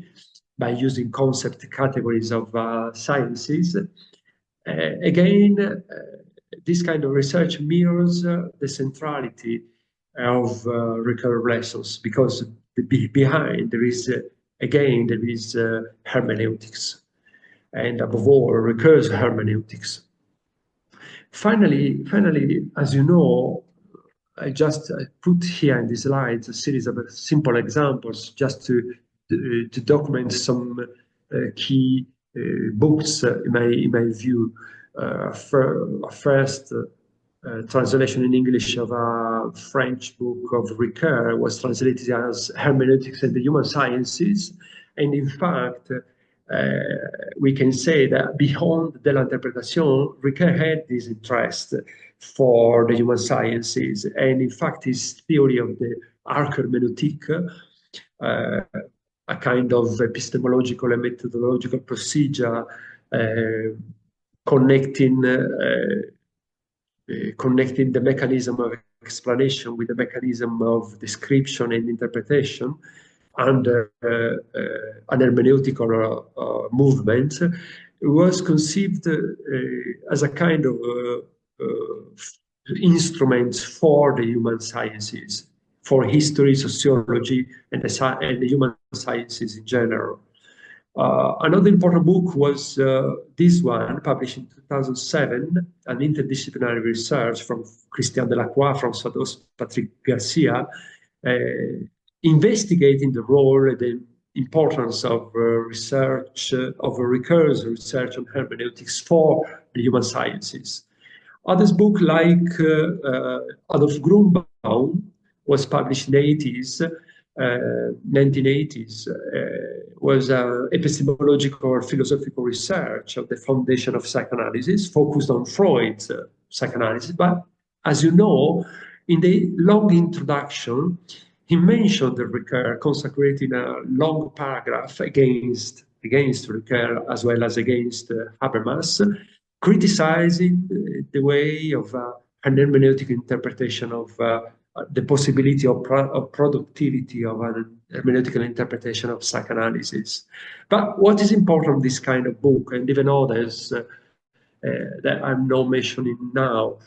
by using concept categories of sciences. Again, this kind of research mirrors the centrality of Ricoeur lessons, because behind there is, again, there is hermeneutics, and above all, Ricoeur's hermeneutics. Finally, as you know, I just put here in these slides a series of simple examples just to document some key books in my view. First translation in English of a French book of Ricoeur was translated as Hermeneutics and the Human Sciences, and in fact, we can say that beyond de l'interprétation, Ricoeur had this interest for the human sciences, and in fact his theory of the arc-hermeneutique, a kind of epistemological and methodological procedure connecting the mechanism of explanation with the mechanism of description and interpretation under an hermeneutical movement, was conceived as a kind of instrument for the human sciences, for history, sociology, and the human sciences in general. Another important book was this one, published in 2007, an interdisciplinary research from Christian Delacroix, François Dos, Patrick Garcia, investigating the role and the importance of research, of Ricoeur's research on hermeneutics for the human sciences. Others book like Adolf Grunbaum was published in the 1980s, was epistemological or philosophical research of the foundation of psychoanalysis, focused on Freud's psychoanalysis. But as you know, in the long introduction, he mentioned the Ricoeur, consecrating a long paragraph against Ricoeur as well as against Habermas, criticizing the way of an hermeneutic interpretation of the possibility of productivity of an hermeneutical interpretation of psychoanalysis. But what is important in this kind of book, and even others that I'm not mentioning now,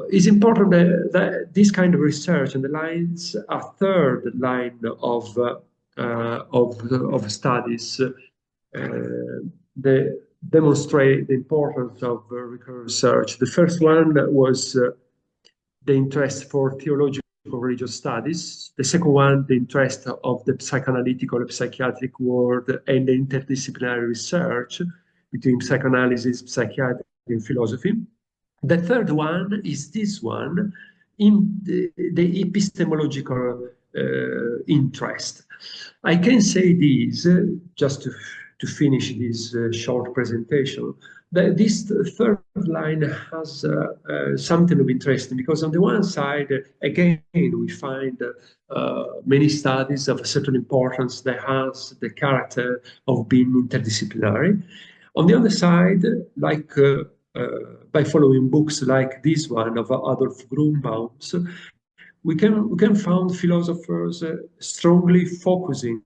is important that this kind of research underlines a third line of studies that demonstrate the importance of Ricoeur research. The first one was the interest for theological religious studies. The second one, the interest of the psychoanalytical and psychiatric world and the interdisciplinary research between psychoanalysis, psychiatry, and philosophy. The third one is this one, in the epistemological interest. I can say this, just to finish this short presentation, that this third line has something of interest, because on the one side, again, we find many studies of a certain importance that has the character of being interdisciplinary. On the other side, like by following books like this one of Adolf Grunbaum's, we can find philosophers strongly focusing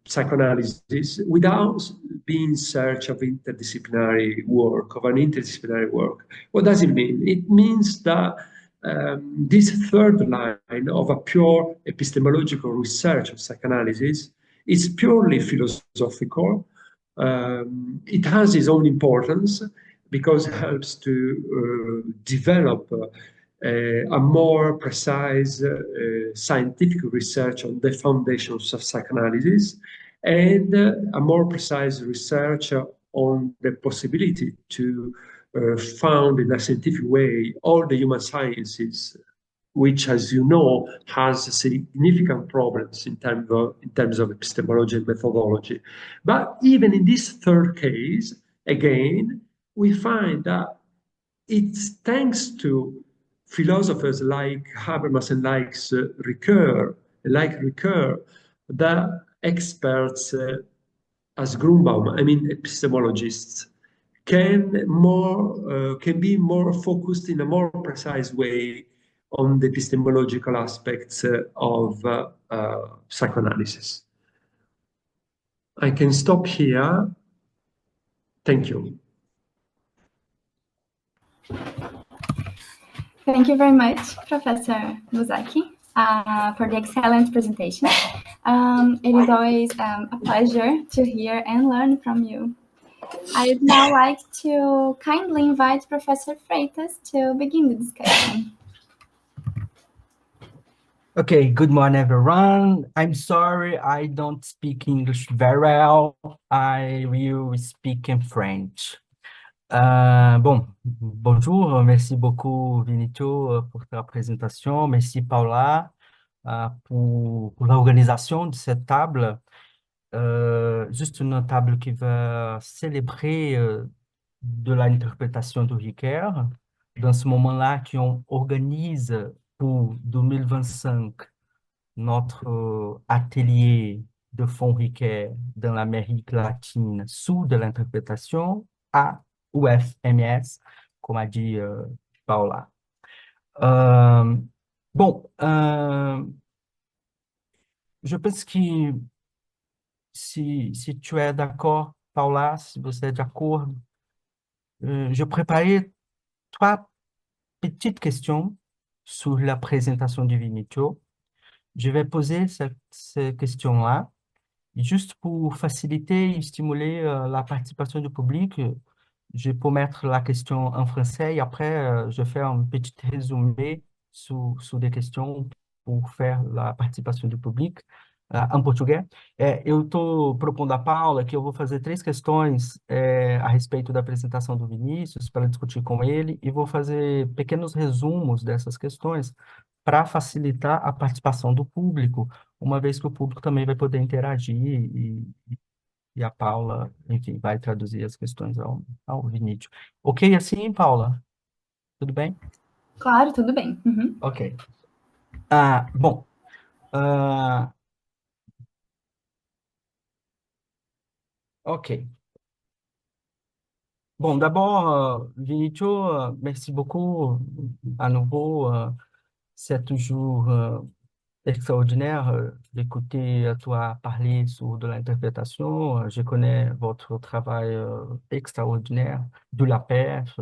psychoanalysis without being in search of interdisciplinary work, of an interdisciplinary work. What does it mean? It means that this third line of a pure epistemological research of psychoanalysis is purely philosophical. It has its own importance because it helps to develop a more precise scientific research on the foundations of psychoanalysis and a more precise research on the possibility to found in a scientific way all the human sciences, which, as you know, has significant problems in terms of epistemology and methodology. But even in this third case, again, we find that it's thanks to philosophers like Habermas and like Ricoeur, that experts as Grunbaum, I mean epistemologists, can be more focused in a more precise way on the epistemological aspects of psychoanalysis. I can stop here. Thank you. Thank you very much, Professor Busacchi, for the excellent presentation. It is always a pleasure to hear and learn from you. I'd now like to kindly invite Professor Freitas to begin the discussion. Okay, good morning, everyone. I'm sorry I don't speak English very well. I will speak in French. Bonjour, merci beaucoup Vinicio pour ta présentation, merci Paula pour l'organisation de cette table, juste une table qui va célébrer de l'interprétation de Ricoeur. Dans ce moment-là, qu'on organise pour 2025 notre atelier de fond Ricoeur dans l'Amérique latine sous de l'interprétation à UFMS, comme a dit Paula. Je pense que si tu es d'accord, Paula, si vous êtes d'accord, je préparais 3 petites questions sur la présentation du Vinicio. Je vais poser ces questions-là juste pour faciliter et stimuler la participation du public. Je peux mettre la question en français et après, je fais un petit résumé sur des questions pour faire la participação do público em português. Eu estou propondo à Paula que eu vou fazer 3 questões a respeito da apresentação do Vinícius para discutir com ele e vou fazer pequenos resumos dessas questões para facilitar a participação do público, uma vez que o público também vai poder interagir e a Paula, enfim, vai traduzir as questões ao Vinícius. Ok assim, Paula? Tudo bem? Claro, tudo bem. Uhum. Ok. Ok. Bon, d'abord, Vinicio, merci beaucoup à nouveau. C'est toujours extraordinaire d'écouter toi parler sur de l'interprétation. Je connais votre travail extraordinaire de LaPEF,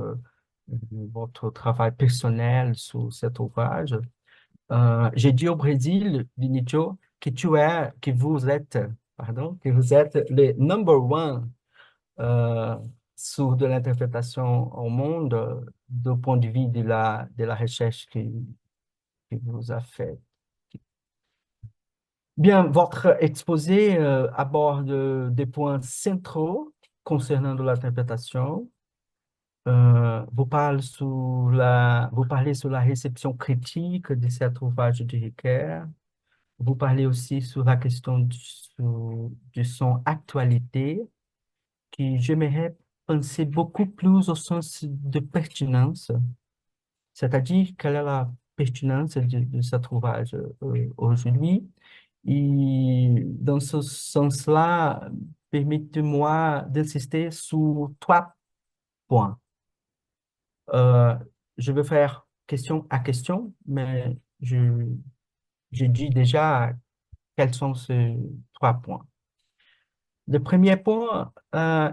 votre travail personnel sur cet ouvrage. J'ai dit au Brésil, Vinicio, que vous êtes le number one sur de l'interprétation au monde du point de vue de la recherche que vous avez fait. Bien, votre exposé aborde des points centraux concernant de l'interprétation. Vous parlez sur la réception critique de cet ouvrage de Ricoeur. Vous parlez aussi sur la question de son actualité, que j'aimerais penser beaucoup plus au sens de pertinence, c'est-à-dire quelle est la pertinence de cet ouvrage aujourd'hui. Et dans ce sens-là, permettez-moi d'insister sur 3 points. Je vais faire question à question, mais je dis déjà quels sont ces 3 points. Le premier point,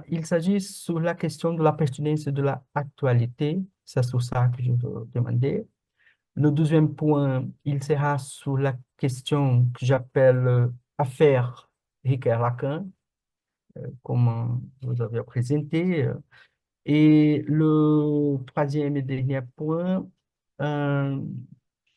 il s'agit sur la question de la pertinence de l'actualité. C'est sur ça que je veux demander. Le deuxième point, il sera sur la question que j'appelle affaire Ricoeur-Lacan, comme vous avez présenté. Et le troisième et dernier point, euh,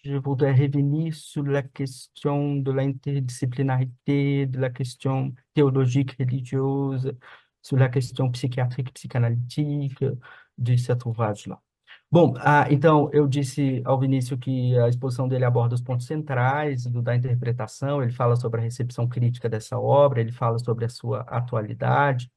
je voudrais revenir sur la question de l'interdisciplinarité, de la question théologique religieuse, sur la question psychiatrique, psychanalytique de cet ouvrage-là. Bom, então eu disse ao Vinícius que a exposição dele aborda os pontos centrais da interpretação, ele fala sobre a recepção crítica dessa obra, ele fala sobre a sua atualidade,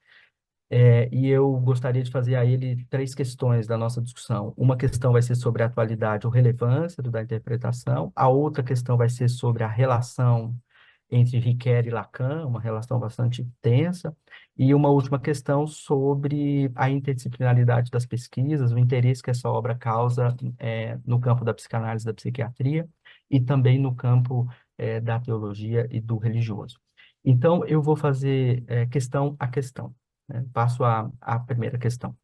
e eu gostaria de fazer a ele três questões da nossa discussão. Uma questão vai ser sobre a atualidade ou relevância da interpretação, a outra questão vai ser sobre a relação entre Ricoeur e Lacan, uma relação bastante tensa, e uma última questão sobre a interdisciplinaridade das pesquisas, o interesse que essa obra causa no campo da psicanálise e da psiquiatria, e também no campo da teologia e do religioso. Então, eu vou fazer questão a questão. Passo à première question.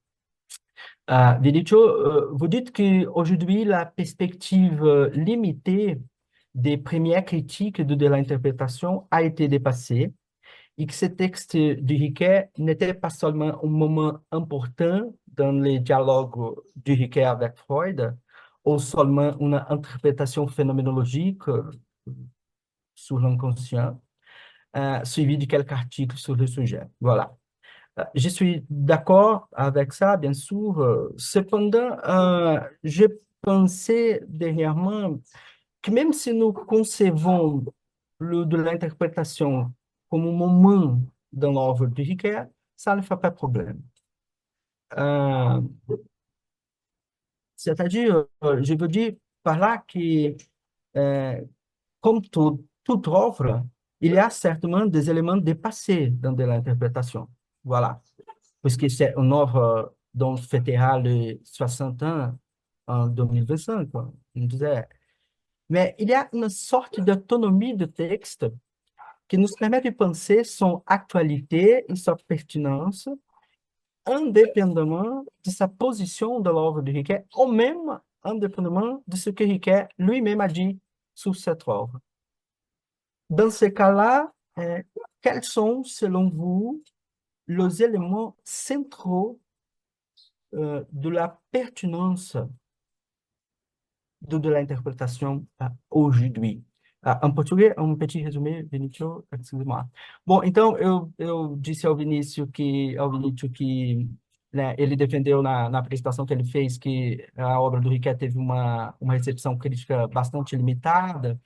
Vinicio, vous dites qu'aujourd'hui, la perspective limitée des premières critiques de l'interprétation a été dépassée et que ce texte de Ricoeur n'était pas seulement un moment important dans les dialogues de Ricoeur avec Freud, ou seulement une interprétation phénoménologique sur l'inconscient, suivie de quelques articles sur le sujet. Voilà. Je suis d'accord avec ça, bien sûr. Cependant, j'ai pensé dernièrement que même si nous concevons de l'interprétation comme un moment dans l'œuvre de Ricoeur, ça ne fait pas problème. C'est-à-dire, je veux dire par là que, comme toute œuvre, il y a certainement des éléments dépassés dans de l'interprétation. Voilà. Puisque c'est une œuvre dont fêtera les 60 ans en 2025, quoi. Mais il y a une sorte d'autonomie de texte qui nous permet de penser son actualité et sa pertinence indépendamment de sa position de l'œuvre de Ricoeur, ou même indépendamment de ce que Ricoeur lui-même a dit sur cette œuvre. Dans ce cas-là, quels sont, selon vous, les éléments centraux de la pertinence de l'interprétation aujourd'hui? Em português, um petit résumé, Vinicio, excuse-moi. Bom, então eu disse ao Vinícius que né, ele defendeu na apresentação que ele fez que a obra do Ricoeur teve uma recepção crítica bastante limitada,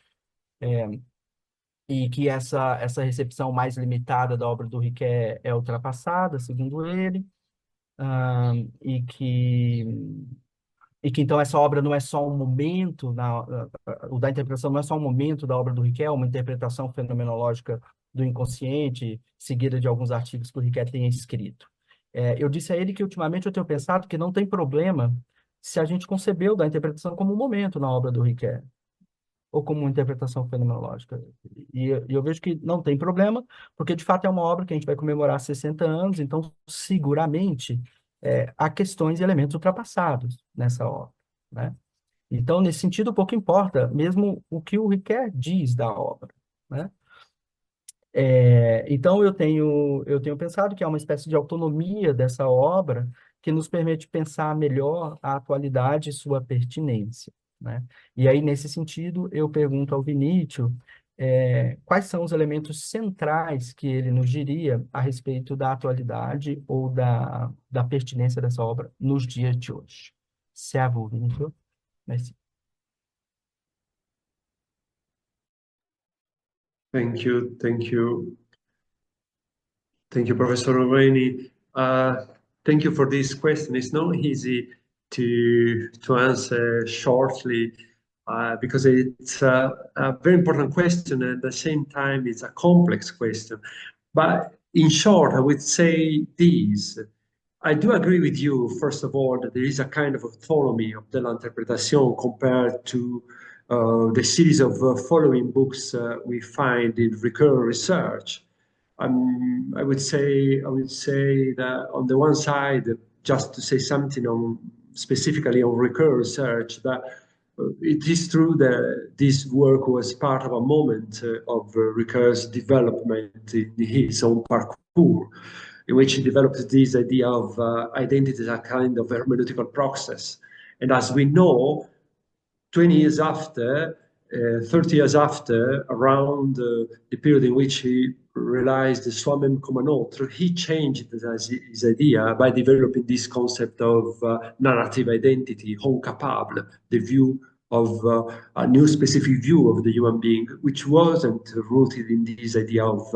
e que essa recepção mais limitada da obra do Ricoeur é ultrapassada, segundo ele, e que então essa obra não é só um momento, o da interpretação não é só um momento da obra do Ricoeur, é uma interpretação fenomenológica do inconsciente, seguida de alguns artigos que o Ricoeur tenha escrito. Eu disse a ele que ultimamente eu tenho pensado que não tem problema se a gente concebeu da interpretação como um momento na obra do Ricoeur, ou como uma interpretação fenomenológica. E eu vejo que não tem problema, porque de fato é uma obra que a gente vai comemorar 60 anos, então seguramente há questões e elementos ultrapassados nessa obra, né? Então, nesse sentido, pouco importa mesmo o que o Ricoeur diz da obra, né? Então, eu tenho pensado que há uma espécie de autonomia dessa obra que nos permite pensar melhor a atualidade e sua pertinência, né? E aí, nesse sentido, eu pergunto ao Vinícius quais são os elementos centrais que ele nos diria a respeito da atualidade ou da pertinência dessa obra nos dias de hoje. C'est à vous, Vinícius. Merci. Thank you, Professor Weiny. Thank you for this question. It's not easy to answer shortly because it's a very important question, and at the same time it's a complex question. But in short, I would say this. I do agree with you, first of all, that there is a kind of autonomy of the l'interprétation compared to the series of following books we find in Ricoeur research. I would say that on the one side, just to say something specifically on Ricoeur research, that it is true that this work was part of a moment of Ricoeur's development in his own parcours, in which he developed this idea of identity as a kind of hermeneutical process. And as we know, 20 years after, 30 years after, around the period in which he realized the soi-même comme un autre, he changed his idea by developing this concept of narrative identity, homme capable, the view of a new specific view of the human being, which wasn't rooted in this idea of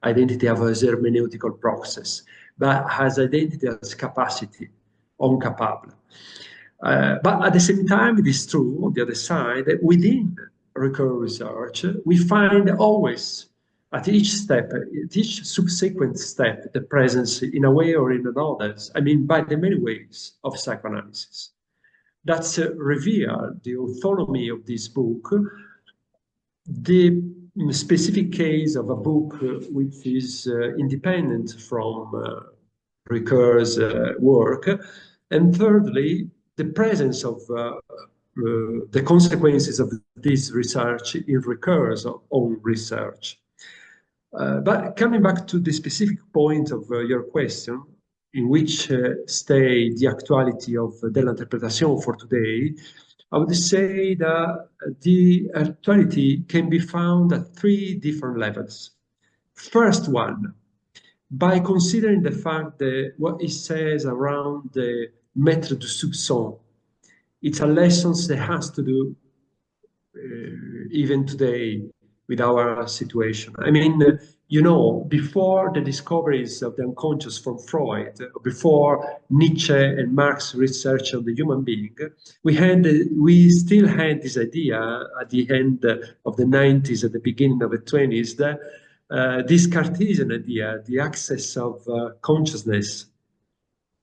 identity as a hermeneutical process, but has identity as capacity, homme capable. But at the same time, it is true, on the other side, that within Ricoeur research, we find always, at each step, at each subsequent step, the presence in a way or in another, I mean, by the many ways of psychoanalysis. That's reveal the autonomy of this book, the specific case of a book which is independent from Ricoeur's work, and thirdly, the presence of the consequences of this research in Ricoeur's own research. But coming back to the specific point of your question, in which stay the actuality of dell'interpretation for today, I would say that the actuality can be found at 3 different levels. First one, by considering the fact that what he says around the maître du soupçon, it's a lesson that has to do even today with our situation. I mean, you know, before the discoveries of the unconscious from Freud, before Nietzsche and Marx's research on the human being, we still had this idea at the end of the 90s, at the beginning of the 20s, that this Cartesian idea, the access of consciousness,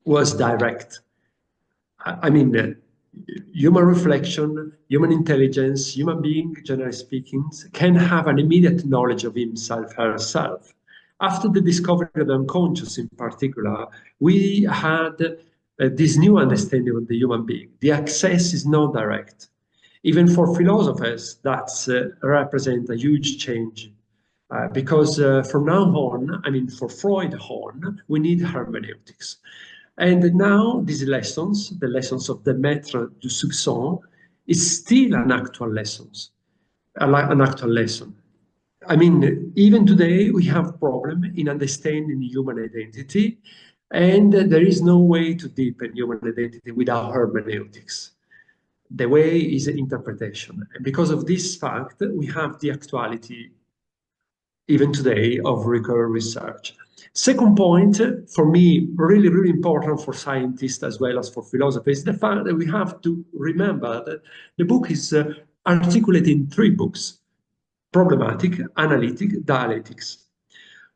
was direct. I mean, human reflection, human intelligence, human being, generally speaking, can have an immediate knowledge of himself, herself. After the discovery of the unconscious in particular, we had this new understanding of the human being. The access is not direct. Even for philosophers, that represents a huge change. Because from now on, I mean, for Freud on, we need hermeneutics. And now these lessons, the lessons of the maître du soupçon, is still an actual lesson. I mean, even today we have problem in understanding human identity, and there is no way to deepen human identity without hermeneutics. The way is interpretation. And because of this fact, we have the actuality, even today, of Ricoeur research. Second point, for me, really, really important for scientists as well as for philosophers, is the fact that we have to remember that the book is articulated in 3 books: problematic, analytic, dialectics.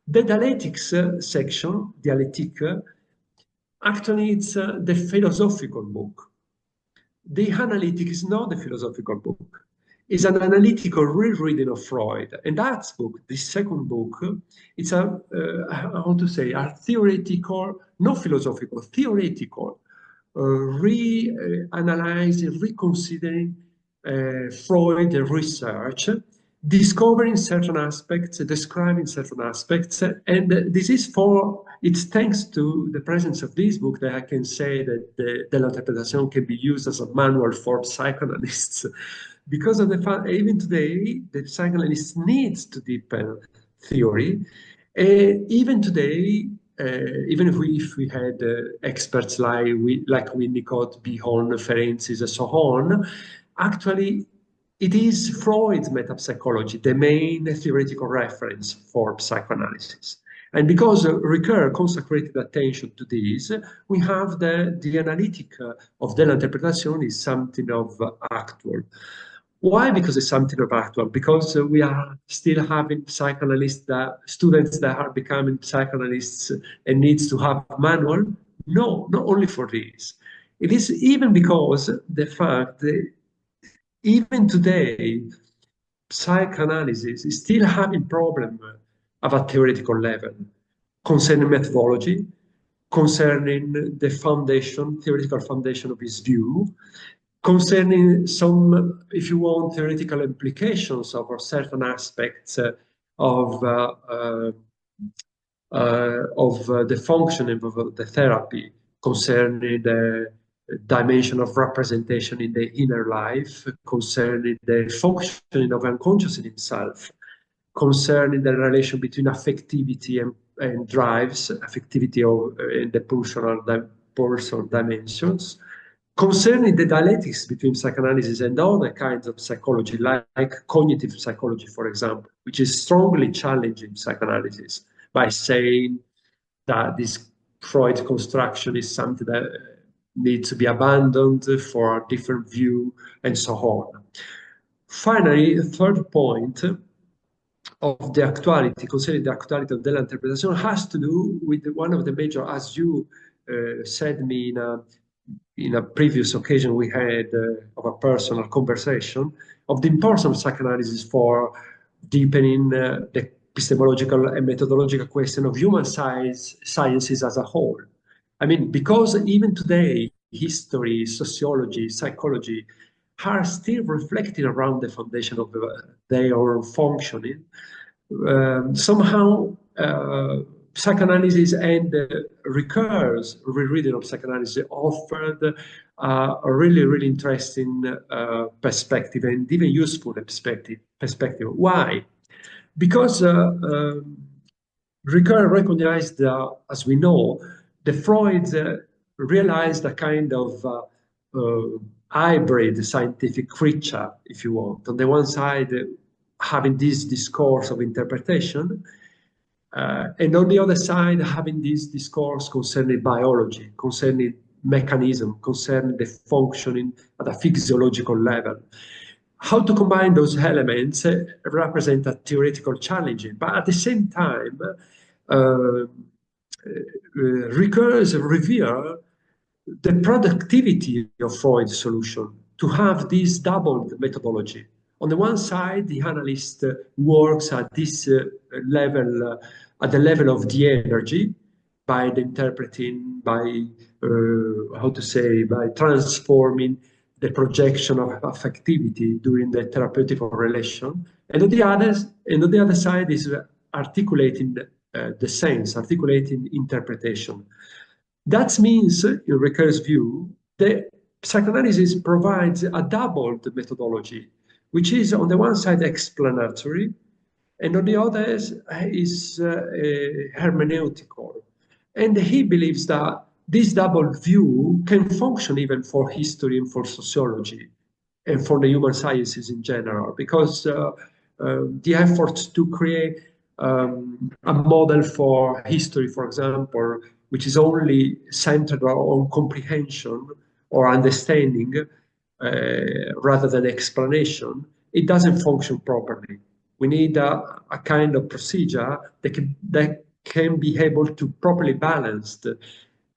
The dialectics section, dialectique, actually it's the philosophical book. The analytic is not the philosophical book. It's an analytical rereading of Freud. And that book, the second book, it's a, how to say, a theoretical, not philosophical, theoretical, reanalyzing, reconsidering Freud research, discovering certain aspects, describing certain aspects. And this is it's thanks to the presence of this book that I can say that the interpretation can be used as a manual for psychoanalysts. Because of the fact, even today, the psychoanalyst needs to deepen theory. Even today, even if we had experts like Winnicott, Bihon, Ferenczi, and so on, actually, it is Freud's metapsychology, the main theoretical reference for psychoanalysis. And because Ricoeur consecrated attention to this, we have the analytic of dell'interpretation is something of actual. Why? Because it's something of actual. Because we are still having psychoanalysts, students that are becoming psychoanalysts and needs to have a manual. No, not only for this. It is even because the fact that even today, psychoanalysis is still having problem at a theoretical level concerning methodology, concerning the foundation, theoretical foundation of his view, concerning some, if you want, theoretical implications of certain aspects of the functioning of the therapy, concerning the dimension of representation in the inner life, concerning the functioning of unconscious in himself, concerning the relation between affectivity and drives, affectivity in the personal dimensions, concerning the dialectics between psychoanalysis and other kinds of psychology, like cognitive psychology, for example, which is strongly challenging psychoanalysis by saying that this Freud construction is something that needs to be abandoned for a different view, and so on. Finally, a third point of the actuality, concerning the actuality of dell'interpretazione, has to do with one of the major, as you said me in a previous occasion we had of a personal conversation, of the importance of psychoanalysis for deepening the epistemological and methodological question of human sciences as a whole. I mean, because even today, history, sociology, psychology are still reflecting around the foundation of their own functioning. Somehow, psychoanalysis and Ricoeur's rereading of psychoanalysis offered a really, really interesting perspective, and even useful perspective. Why? Because Ricoeur recognized, as we know, the Freud realized a kind of hybrid scientific creature, if you want. On the one side, having this discourse of interpretation, and on the other side, having this discourse concerning biology, concerning mechanism, concerning the functioning at a physiological level. How to combine those elements represent a theoretical challenge, but at the same time, Ricoeur's reveal the productivity of Freud's solution to have this doubled methodology. On the one side, the analyst works at this level, at the level of the energy, by interpreting, by by transforming the projection of affectivity during the therapeutic relation, and on the other side is articulating the sense, articulating interpretation. That means, in Ricoeur's view, the psychoanalysis provides a doubled methodology, which is on the one side explanatory, and on the other is hermeneutical. And he believes that this double view can function even for history and for sociology and for the human sciences in general, because the efforts to create a model for history, for example, which is only centered on comprehension or understanding rather than explanation, it doesn't function properly. We need a kind of procedure that can be able to properly balance the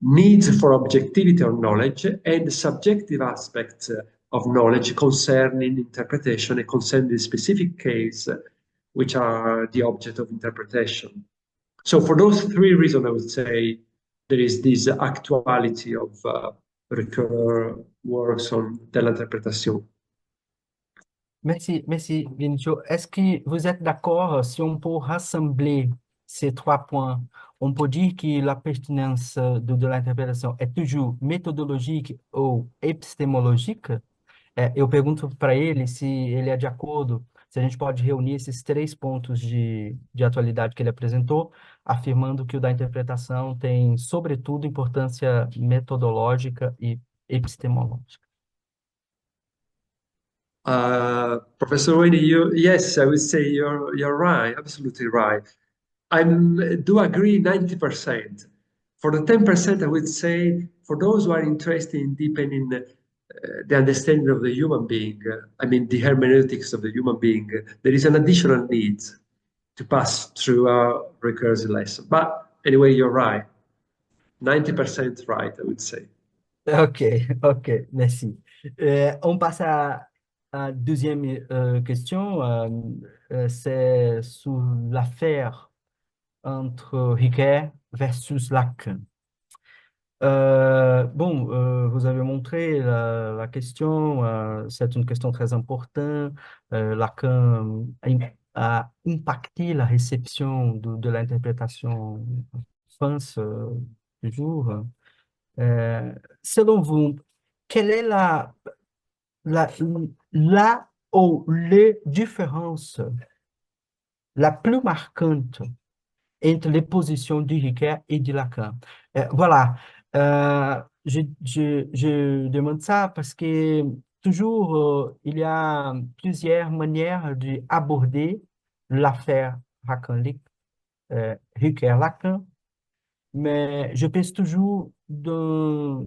needs for objectivity of knowledge and subjective aspects of knowledge concerning interpretation and concerning the specific case which are the object of interpretation. So for those three reasons, I would say there is this actuality of Ricoeur works on dell'interprétation. Merci, merci, Vinicio. Est-ce que vous êtes d'accord si on peut rassembler ces trois points? On peut dire que la pertinence de l'interprétation é toujours metodologique ou epistemologique? Eu pergunto para ele se ele é de acordo, se a gente pode reunir esses três pontos de atualidade que ele apresentou, afirmando que o da interpretação tem, sobretudo, importância metodológica e epistemológica. Professor Weiny, yes, I would say you're right, absolutely right. I do agree 90%. For the 10%, I would say, for those who are interested in deepening the understanding of the human being, I mean, the hermeneutics of the human being, there is an additional need to pass through our recursive lesson. But anyway, you're right. 90% right, I would say. Ok, merci. On passe à la deuxième question. C'est sur l'affaire entre Ricoeur versus Lacan. Vous avez montré la question, c'est une question très importante. Lacan a impacté la réception de l'interprétation en France du jour. Selon vous, quelle est la, la ou les différences la plus marquante entre les positions de Ricoeur et de Lacan? Voilà. Je demande ça parce que toujours il y a plusieurs manières d'aborder l'affaire Ricoeur-Lacan, mais je pense toujours de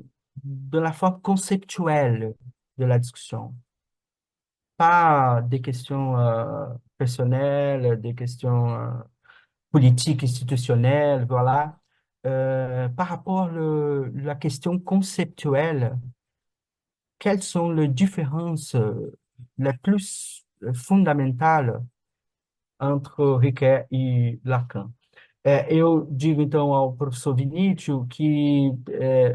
la forme conceptuelle de la discussion, pas des questions personnelles, des questions politiques, institutionnelles, voilà. Par rapport à la question conceptuelle, quelles sont les différences les plus fondamentales entre Ricoeur e Lacan? Eu digo, então, ao professor Vinícius que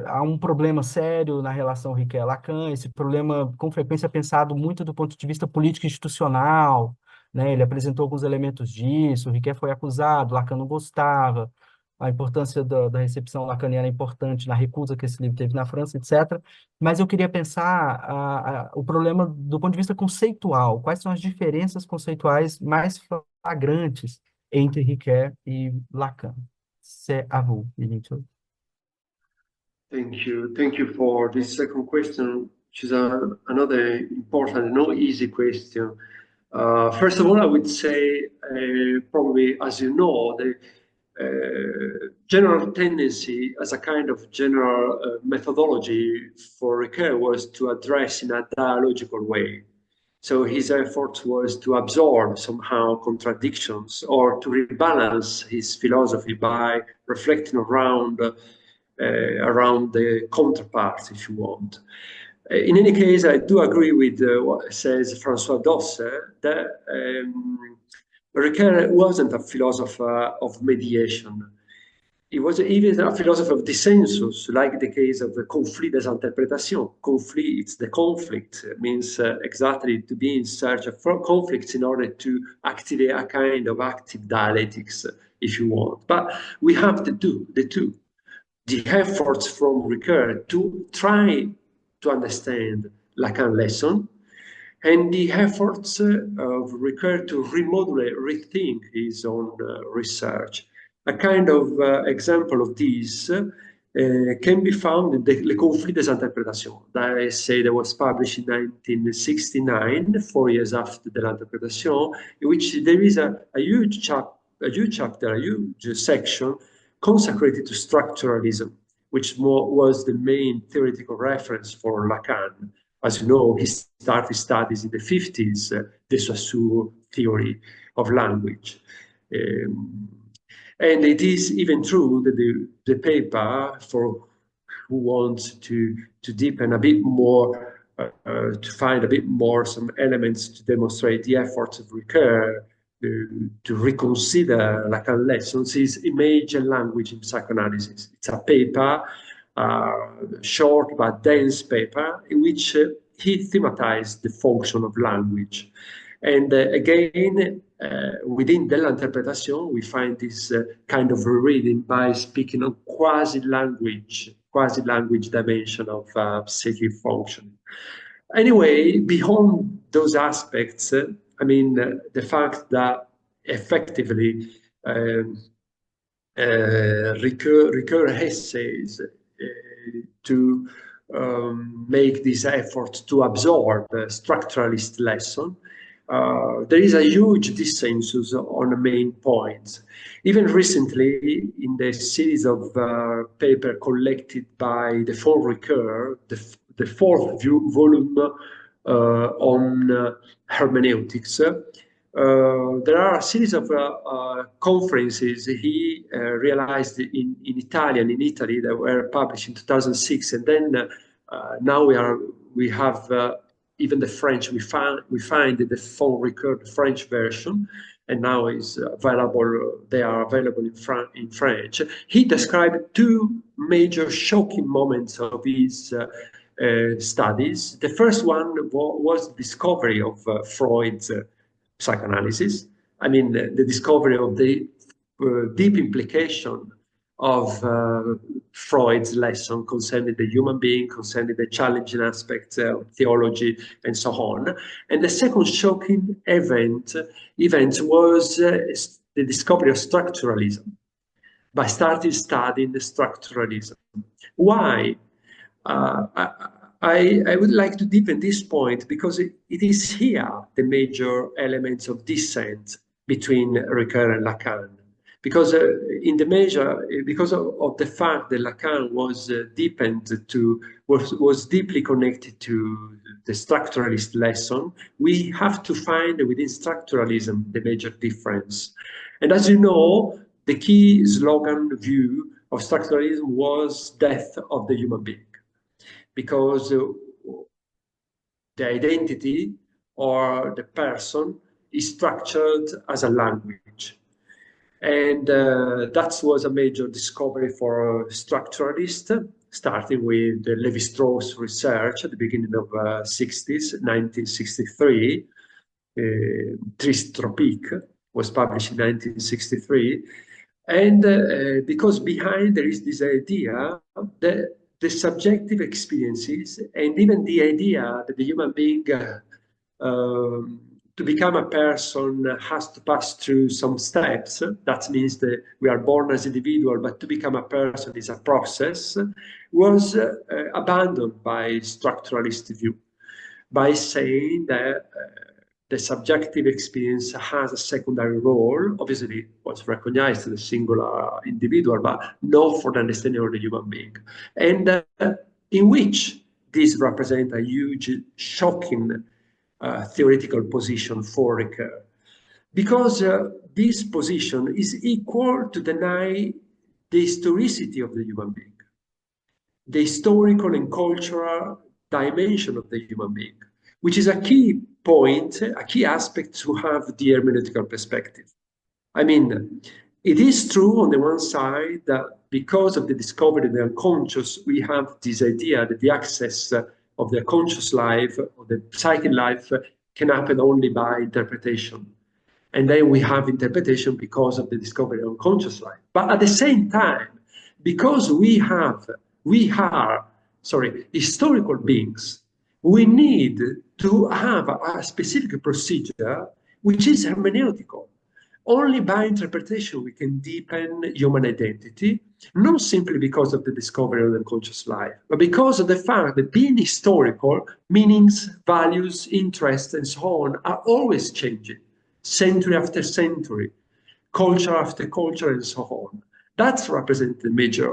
há um problema sério na relação Ricoeur-Lacan, esse problema, com frequência, pensado muito do ponto de vista político institucional, né? Ele apresentou alguns elementos disso, Ricoeur foi acusado, Lacan não gostava, a importância da recepção lacaniana é importante na recusa que esse livro teve na França, etc. Mas eu queria pensar o problema do ponto de vista conceitual, quais são as diferenças conceituais mais flagrantes entre Ricoeur e Lacan. C'est à vous, Vinicio. Thank you. Thank you for this second question, which is another important and not easy question. First of all, I would say, probably, as you know, the general tendency as a kind of general methodology for Ricoeur was to address in a dialogical way. So his effort was to absorb somehow contradictions or to rebalance his philosophy by reflecting around the counterparts, if you want. In any case, I do agree with what says François Dosset, that Ricoeur wasn't a philosopher of mediation. He was even a philosopher of dissensus, like the case of the conflit des interprétations. Conflit, it's the conflict. It means exactly to be in search of conflicts in order to activate a kind of active dialectics, if you want. But we have to do the two. The efforts from Ricoeur to try to understand Lacan lesson, and the efforts of Ricoeur to remodulate, rethink his own research. A kind of example of this can be found in the Conflit des Interprétations, that essay that was published in 1969, 4 years after the L'Interprétation, in which there is a huge chapter, a huge section consecrated to structuralism, which was the main theoretical reference for Lacan. As you know, he started studies in the 50s, the Saussure theory of language. And it is even true that the paper, for who wants to deepen a bit more, to find a bit more some elements to demonstrate the efforts of Ricoeur to reconsider Lacan lessons, is Image and Language in Psychoanalysis. It's a paper, short but dense paper, in which he thematized the function of language. And again, within the L'Interprétation, we find this kind of reading by speaking on quasi-language dimension of psychic function. Anyway, beyond those aspects, I mean, the fact that effectively Ricoeur essays to make this effort to absorb a structuralist lesson, there is a huge dissensus on the main points. Even recently, in the series of papers collected by the Paul Ricoeur, the fourth volume on hermeneutics, there are a series of conferences he realized in Italy that were published in 2006, and then now we have even the French. We find the Paul Ricoeur, the French version, and now is available. They are available in French. He described two major shocking moments of his studies. The first one was the discovery of Freud's psychoanalysis. I mean, the discovery of the deep implication of Freud's lesson concerning the human being, concerning the challenging aspects of theology, and so on. And the second shocking event was the discovery of structuralism, by starting studying the structuralism. Why? I would like to deepen this point because it is here the major elements of dissent between Ricoeur and Lacan. Because in the measure, because of the fact that Lacan was was deeply connected to the structuralist lesson, we have to find within structuralism the major difference. And as you know, the key slogan view of structuralism was death of the human being, because the identity or the person is structured as a language. And that was a major discovery for structuralists, starting with Lévi-Strauss research at the beginning of 60s, 1963. Triste Tropique was published in 1963. And because behind there is this idea that the subjective experiences and even the idea that the human being to become a person has to pass through some steps. That means that we are born as individual, but to become a person is a process, was abandoned by structuralist view, by saying that the subjective experience has a secondary role. Obviously, it was recognized as a singular individual, but not for the understanding of the human being. And in which this represents a huge, shocking theoretical position for Ricoeur, because this position is equal to deny the historicity of the human being, the historical and cultural dimension of the human being, which is a key point, a key aspect to have the hermeneutical perspective. I mean, it is true on the one side that because of the discovery of the unconscious, we have this idea that the access of the conscious life, of the psychic life, can happen only by interpretation. And then we have interpretation because of the discovery of unconscious life. But at the same time, because we are historical beings, we need to have a specific procedure which is hermeneutical. Only by interpretation we can deepen human identity, not simply because of the discovery of the unconscious life, but because of the fact that being historical, meanings, values, interests, and so on are always changing, century after century, culture after culture, and so on. That represents the major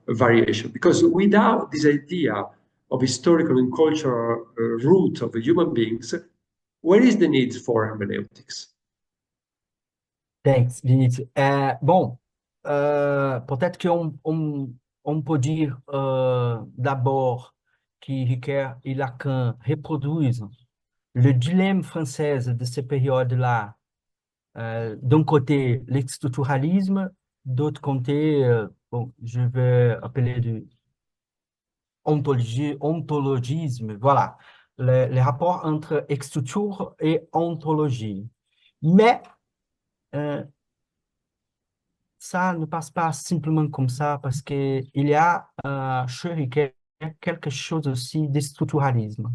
variation, because without this idea of historical and cultural root of human beings, where is the need for hermeneutics? Thanks, Vinicio. Bon, peut-être on peut dire d'abord que Ricoeur et Lacan reproduisent le dilemme français de ces périodes-là. D'un côté, l'exstructuralisme, d'autre côté, bon, je vais appeler du ontologisme, voilà, les rapports entre structure et ontologie. Mais ça ne passe pas simplement comme ça, parce qu'il y a chez Ricoeur quelque chose aussi de structuralisme.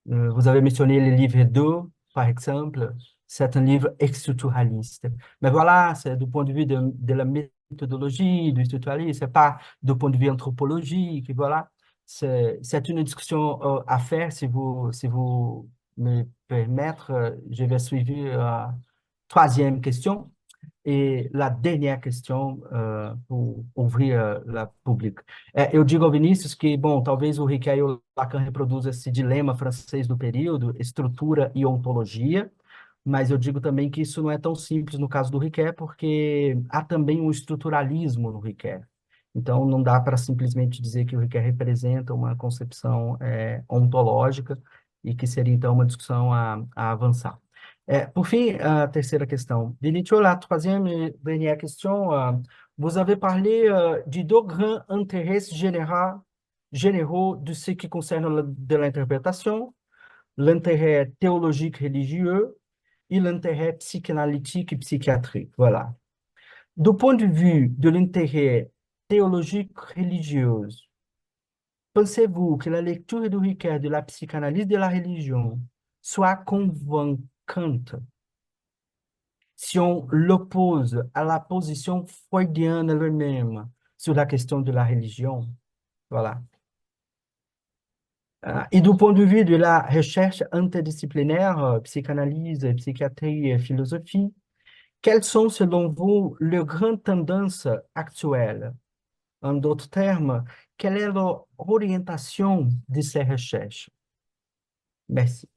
Vous avez mentionné le livre 2, par exemple, c'est un livre structuraliste. Mais voilà, c'est du point de vue de la méthodologie du structuralisme, c'est pas du point de vue anthropologique, voilà. C'est une discussion à faire, si vous me permettez. Je vais suivre la troisième question et la dernière question pour ouvrir la public. Eu digo ao Vinícius que, bom, talvez o Ricoeur e o Lacan reproduzam esse dilema francês do período, estrutura e ontologia, mas eu digo também que isso não é tão simples no caso do Ricoeur, porque há também um estruturalismo no Ricoeur. Então, não dá para simplesmente dizer que o Ricoeur representa uma concepção ontológica e que seria, então, uma discussão a avançar. Pour finir, terceira questão. Vinicio, la troisième et dernière question. Vous avez parlé de deux grands intérêts généraux de ce qui concerne de l'interprétation, l'intérêt théologique religieux et l'intérêt psychanalytique et psychiatrique. Voilà. Du point de vue de l'intérêt théologique religieux, pensez-vous que la lecture de Ricoeur de la psychanalyse de la religion soit convaincante si on l'oppose à la position freudienne elle-même sur la question de la religion? Voilà. Et du point de vue de la recherche interdisciplinaire, psychanalyse, psychiatrie et philosophie, quelles sont selon vous les grandes tendances actuelles? En d'autres termes, quelle est l'orientation de ces recherches? Merci.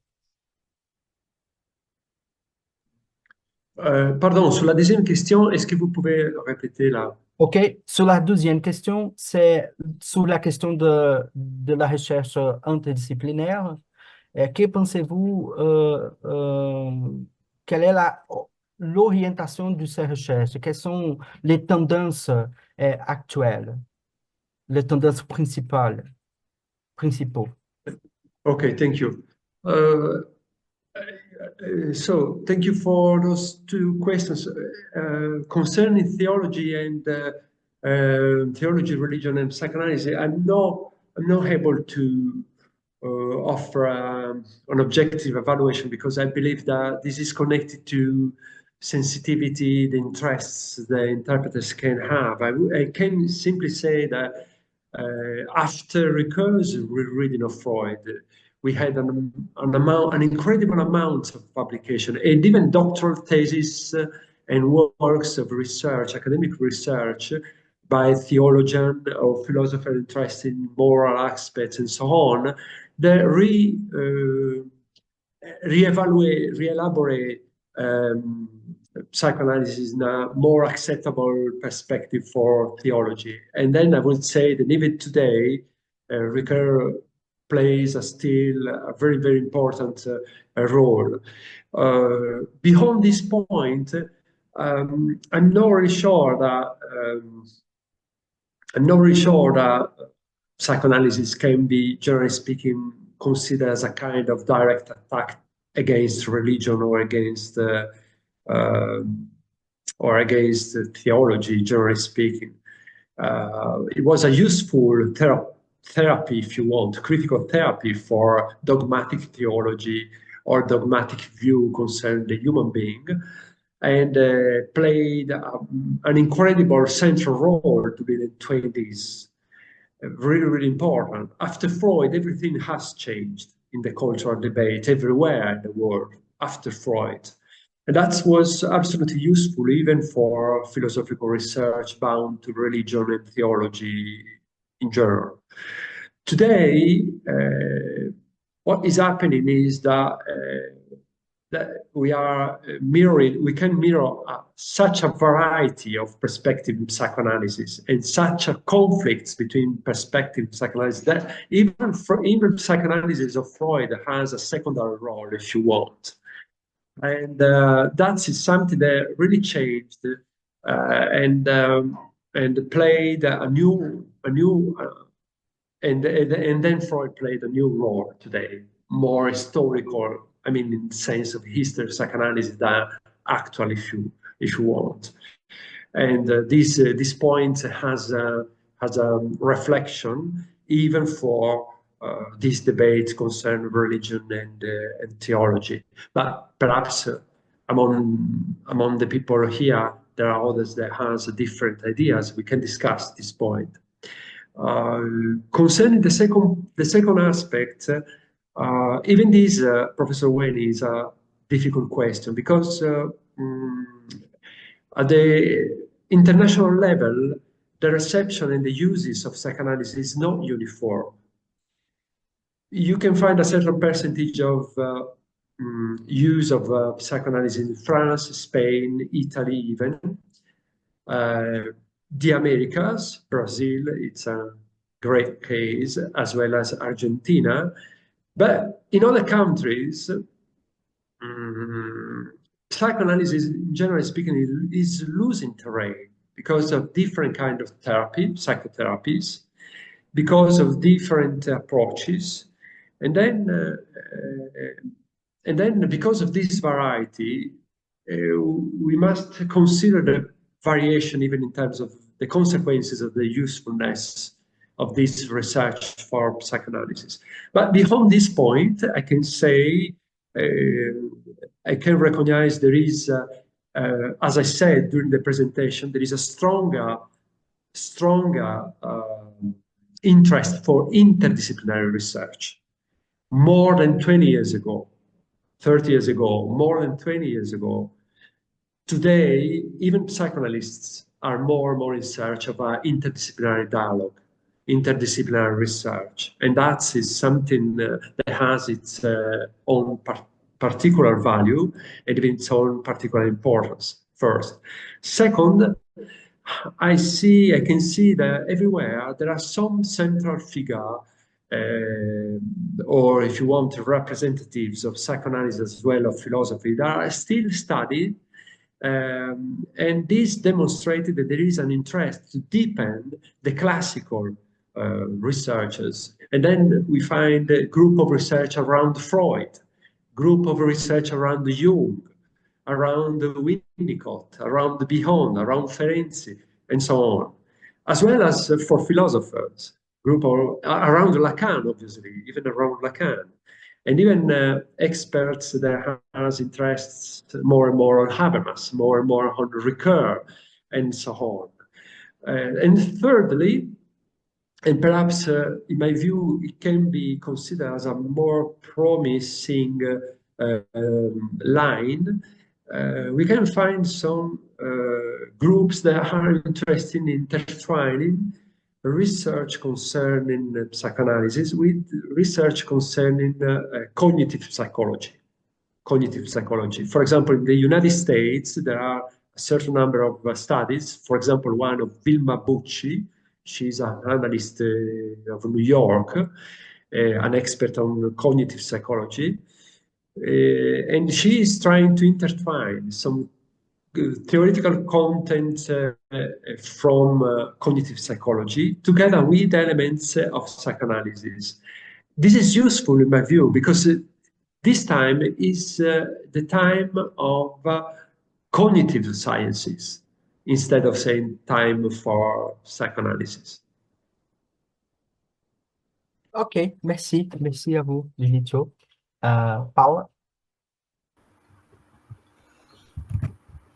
Pardon, sur la deuxième question, est-ce que vous pouvez répéter là? OK. Sur la deuxième question, c'est sur la question de la recherche interdisciplinaire. Que pensez-vous, quelle est l'orientation de ces recherches? Quelles sont les tendances actuelles, les tendances principaux? Okay, thank you. So thank you for those two questions concerning theology and theology, religion, and psychoanalysis. I'm not able to offer an objective evaluation because I believe that this is connected to sensitivity, the interests the interpreters can have. I can simply say that after recursive reading of Freud, we had an incredible amount of publication and even doctoral theses and works of research, academic research by theologian or philosopher interested in moral aspects and so on, that re-elaborate psychoanalysis in a more acceptable perspective for theology. And then I would say that even today, Ricoeur plays still a very, very important role. Beyond this point, I'm not really sure that psychoanalysis can be, generally speaking, considered as a kind of direct attack against religion or against theology, generally speaking. It was a useful therapy, if you want, critical therapy for dogmatic theology or dogmatic view concerning the human being, and played an incredible central role during the 20s. Really, really important. After Freud, everything has changed in the cultural debate everywhere in the world after Freud. And that was absolutely useful even for philosophical research bound to religion and theology in general. Today, what is happening is that we can mirror such a variety of perspective in psychoanalysis and such a conflicts between perspective in psychoanalysis that even psychoanalysis of Freud has a secondary role, if you want. And that is something that really changed and played a new and then Freud played a new role today, more historical. I mean, in the sense of history of psychoanalysis than actual, if you want. And this point has a reflection even for this debate concerning religion and theology. But perhaps among the people here, there are others that has different ideas. We can discuss this point. Concerning the second aspect, even this, Professor Weiny, is a difficult question because at the international level, the reception and the uses of psychoanalysis is not uniform. You can find a certain percentage of use of psychoanalysis in France, Spain, Italy even. The Americas, Brazil, it's a great case, as well as Argentina. But in other countries, psychoanalysis, generally speaking, is losing terrain because of different kind of therapy, psychotherapies, because of different approaches, and then because of this variety, we must consider the variation even in terms of the consequences of the usefulness of this research for psychoanalysis. But beyond this point, I can say, I can recognize there is, as I said during the presentation, there is a stronger interest for interdisciplinary research. More than 20 years ago, 30 years ago, more than 20 years ago, today, even psychoanalysts are more and more in search of interdisciplinary dialogue, interdisciplinary research. And that is something that has its own particular value and its own particular importance, first. Second, I can see that everywhere there are some central figure, or if you want, representatives of psychoanalysis as well of philosophy that are still studied. And this demonstrated that there is an interest to deepen the classical researchers. And then we find a group of research around Freud, group of research around Jung, around Winnicott, around Bihon, around Ferenczi, and so on, as well as for philosophers, group around Lacan, obviously, even around Lacan. And even experts that has interests more and more on Habermas, more and more on Ricoeur, and so on. And thirdly, and perhaps in my view, it can be considered as a more promising line, we can find some groups that are interested in intertwining research concerning psychoanalysis with research concerning cognitive psychology. Cognitive psychology. For example, in the United States, there are a certain number of studies. For example, one of Vilma Bucci. She's an analyst of New York, an expert on cognitive psychology. And she is trying to intertwine some theoretical content from cognitive psychology together with elements of psychoanalysis. This is useful in my view because this time is the time of cognitive sciences instead of saying time for psychoanalysis. Ok, merci. Merci à vous, Vinicio. Paula?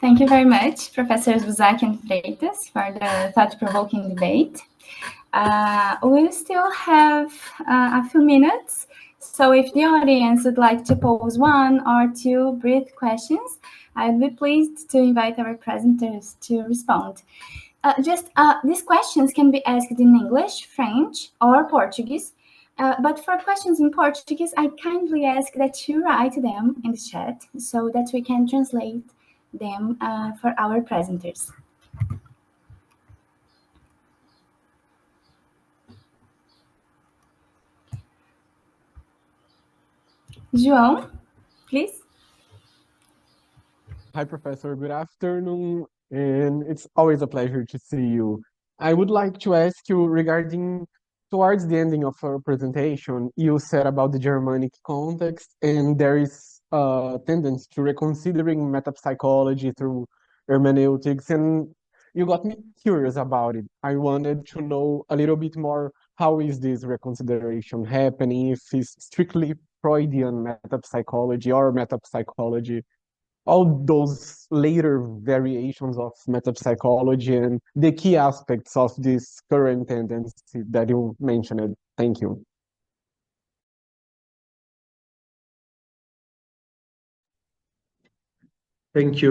Thank you very much, Professors Busacchi and Freitas, for the thought-provoking debate. We'll still have a few minutes, so if the audience would like to pose one or two brief questions, I would be pleased to invite our presenters to respond. These questions can be asked in English, French, or Portuguese, but for questions in Portuguese, I kindly ask that you write them in the chat so that we can translate them for our presenters. João, please. Hi, Professor. Good afternoon, and it's always a pleasure to see you. I would like to ask you regarding, towards the ending of our presentation, you said about the Germanic context, and there is a tendency to reconsidering metapsychology through hermeneutics, and you got me curious about it. I wanted to know a little bit more, how is this reconsideration happening, if it's strictly Freudian metapsychology or metapsychology, all those later variations of metapsychology and the key aspects of this current tendency that you mentioned. Thank you. Thank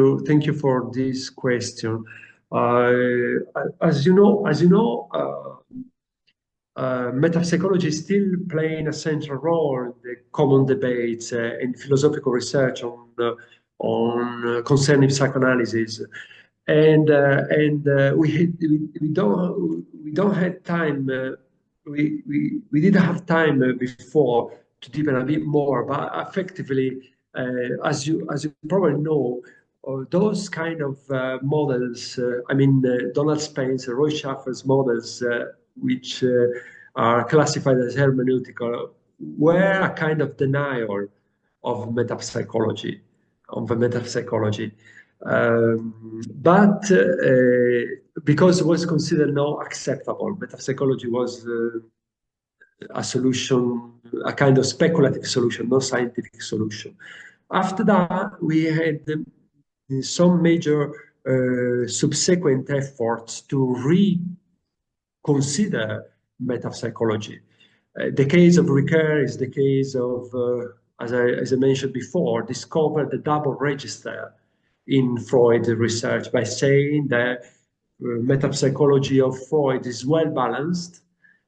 you for this question. As you know, metapsychology is still playing a central role in the common debates and philosophical research on concerning psychoanalysis, and we don't have time. We didn't have time before to deepen a bit more, but effectively, as you probably know, those kind of models, Donald Spencer, Roy Schaffer's models, which are classified as hermeneutical, were a kind of denial of metapsychology, but because it was considered not acceptable, metapsychology was a solution, a kind of speculative solution, no scientific solution. After that, we had some major subsequent efforts to reconsider metapsychology. The case of Ricoeur is the case of, as I mentioned before, discovered the double register in Freud research by saying that metapsychology of Freud is well balanced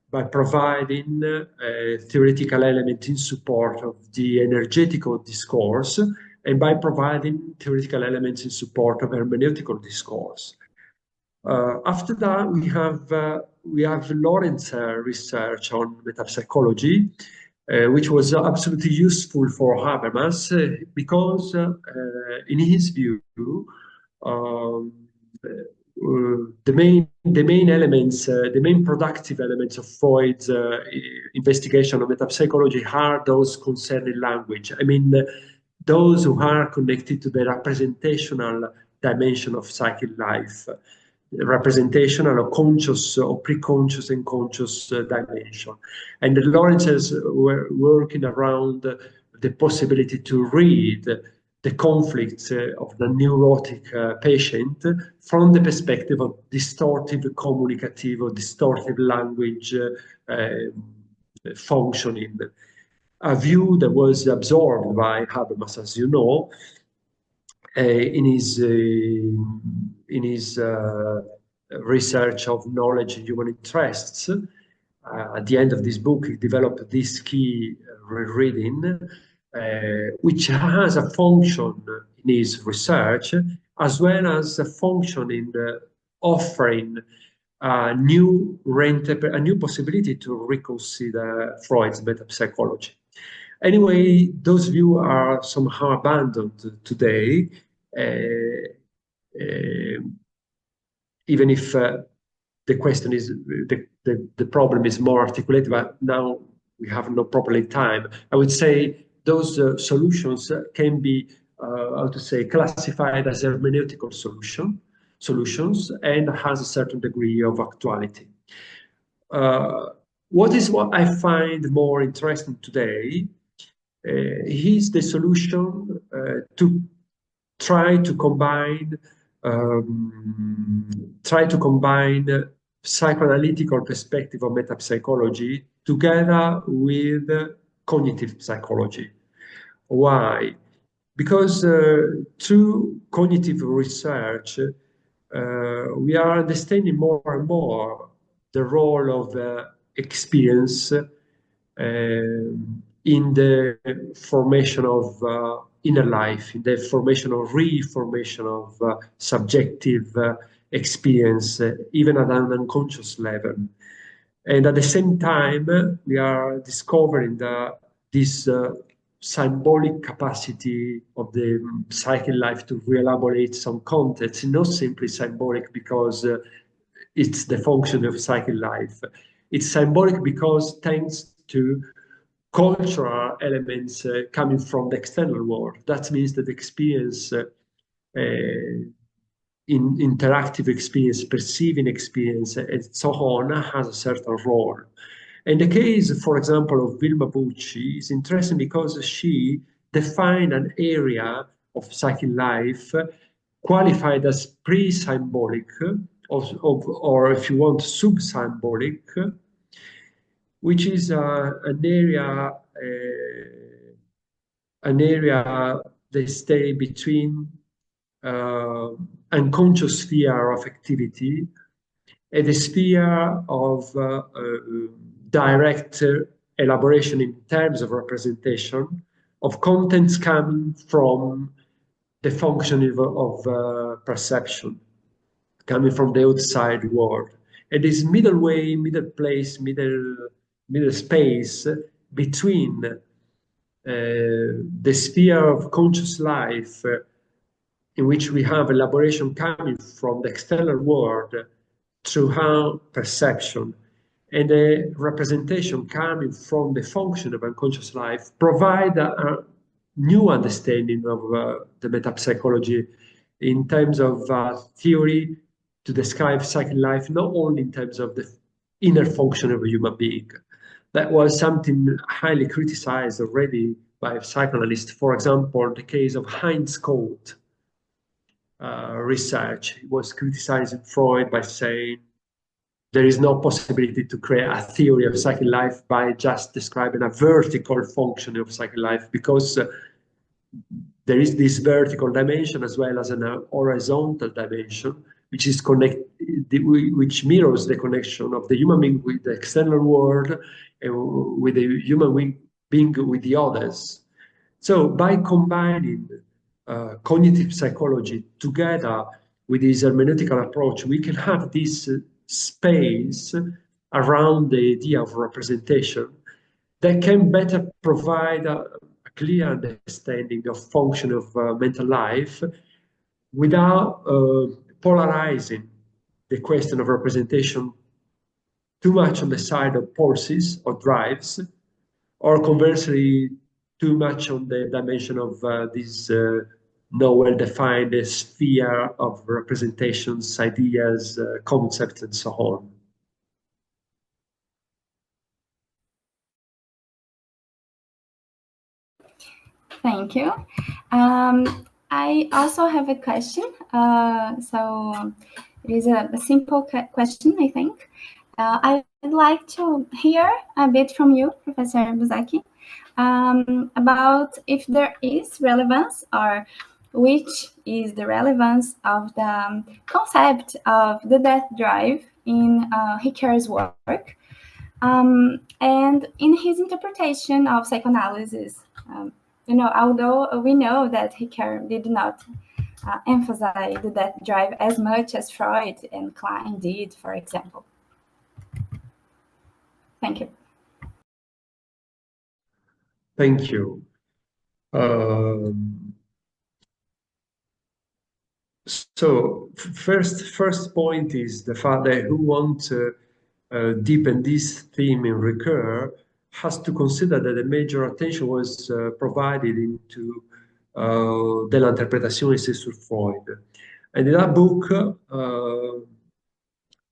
by providing theoretical elements in support of the energetical discourse and by providing theoretical elements in support of hermeneutical discourse. After that, we have Lawrence research on metapsychology, which was absolutely useful for Habermas because, in his view, the main elements, the main productive elements of Freud's investigation of metapsychology are those concerning language. Those who are connected to the representational dimension of psychic life, representational or conscious or pre-conscious and conscious dimension. And the Lawrences were working around the possibility to read the conflicts of the neurotic patient from the perspective of distortive communicative or distortive language functioning. A view that was absorbed by Habermas, as you know, in his research of knowledge and human interests. At the end of this book, he developed this key reading, which has a function in his research, as well as a function in offering a new possibility to reconsider Freud's metapsychology. Anyway, those views are somehow abandoned today, even if the question is, the problem is more articulated, but now we have no properly time. I would say those solutions can be, classified as hermeneutical solutions and has a certain degree of actuality. What I find more interesting today is the solution to try to combine psychoanalytical perspective of metapsychology together with cognitive psychology. Why? Because through cognitive research, we are understanding more and more the role of experience in the formation of inner life, in the formation or reformation of subjective experience, even at an unconscious level. And at the same time, we are discovering that this symbolic capacity of the psychic life to re-elaborate some context is not simply symbolic because it's the function of psychic life. It's symbolic because thanks to cultural elements coming from the external world. That means that experience, in interactive experience, perceiving experience, and so on, has a certain role. And the case, for example, of Vilma Bucci is interesting because she defined an area of psychic life qualified as pre-symbolic, or if you want, sub-symbolic, which is an area they stay between unconscious sphere of activity and the sphere of direct elaboration in terms of representation of contents coming from the functioning of perception, coming from the outside world. And this middle way, middle place, middle space between the sphere of conscious life in which we have elaboration coming from the external world through our perception and the representation coming from the function of unconscious life provide a new understanding of the metapsychology in terms of theory to describe psychic life, not only in terms of the inner function of a human being. That was something highly criticized already by psychoanalysts. For example, the case of Heinz Kohlt research was criticizing Freud by saying there is no possibility to create a theory of psychic life by just describing a vertical function of psychic life, because there is this vertical dimension as well as an horizontal dimension, which is which mirrors the connection of the human being with the external world and with the human being with the others. So by combining cognitive psychology together with this hermeneutical approach, we can have this space around the idea of representation that can better provide a clear understanding of function of mental life without polarizing the question of representation too much on the side of pulses or drives, or conversely too much on the dimension of this no well-defined sphere of representations, ideas, concepts, and so on. Thank you. I also have a question. So it is a simple question, I think. I would like to hear a bit from you, Professor Busacchi, about if there is relevance, or which is the relevance of the concept of the death drive in Ricoeur's work, and in his interpretation of psychoanalysis. You know, although we know that Ricoeur did not emphasize the death drive as much as Freud and Klein did, for example. Thank you. Thank you. So first point is the fact that who want to deepen this theme in Ricoeur has to consider that the major attention was provided into de l'interprétation essai sur Freud. And in that book,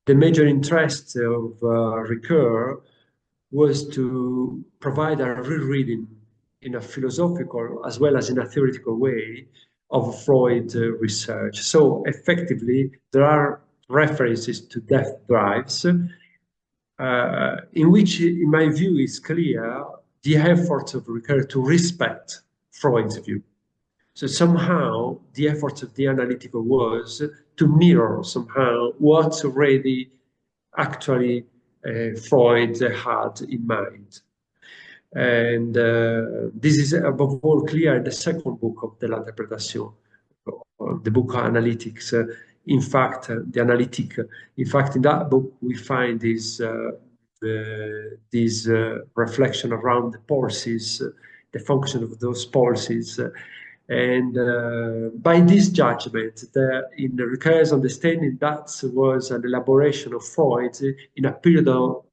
the major interest of Ricoeur was to provide a rereading in a philosophical as well as in a theoretical way of Freud research. So effectively, there are references to death drives, in which, in my view, is clear the efforts of Ricoeur to respect Freud's view. So somehow the efforts of the analytical was to mirror somehow what already actually Freud had in mind. And this is above all clear in the second book of De l'Interprétation, the book Analytics. In fact, the Analytic. In fact, in that book we find this reflection around the pulses, the function of those pulses, and by this judgment, in Ricoeur's understanding, that was an elaboration of Freud in a period of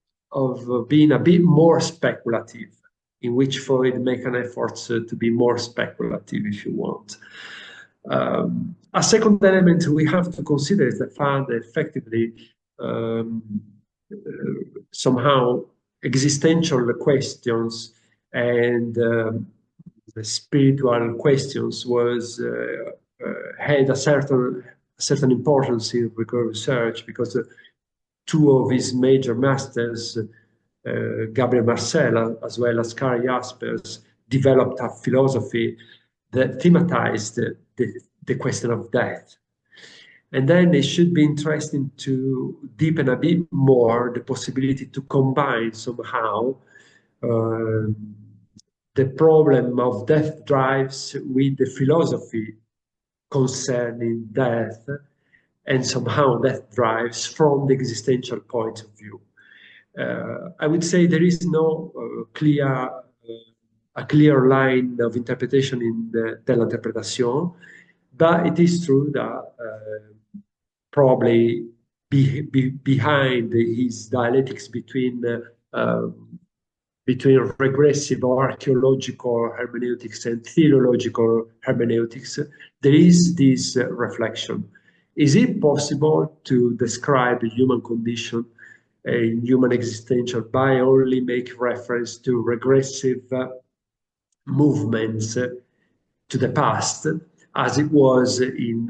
being a bit more speculative, in which Freud make an effort to be more speculative, if you want. A second element we have to consider is the fact that effectively somehow existential questions and the spiritual questions had a certain importance in Ricoeur research, because two of his major masters, Gabriel Marcel as well as Karl Jaspers, developed a philosophy that thematized the question of death. And then it should be interesting to deepen a bit more the possibility to combine somehow the problem of death drives with the philosophy concerning death, and somehow death drives from the existential point of view. I would say there is no clear a clear line of interpretation in the l'interprétation, but it is true that probably behind his dialectics between regressive or archaeological hermeneutics and theological hermeneutics, there is this reflection. Is it possible to describe the human condition, a human existential, by only make reference to regressive movements to the past, as it was in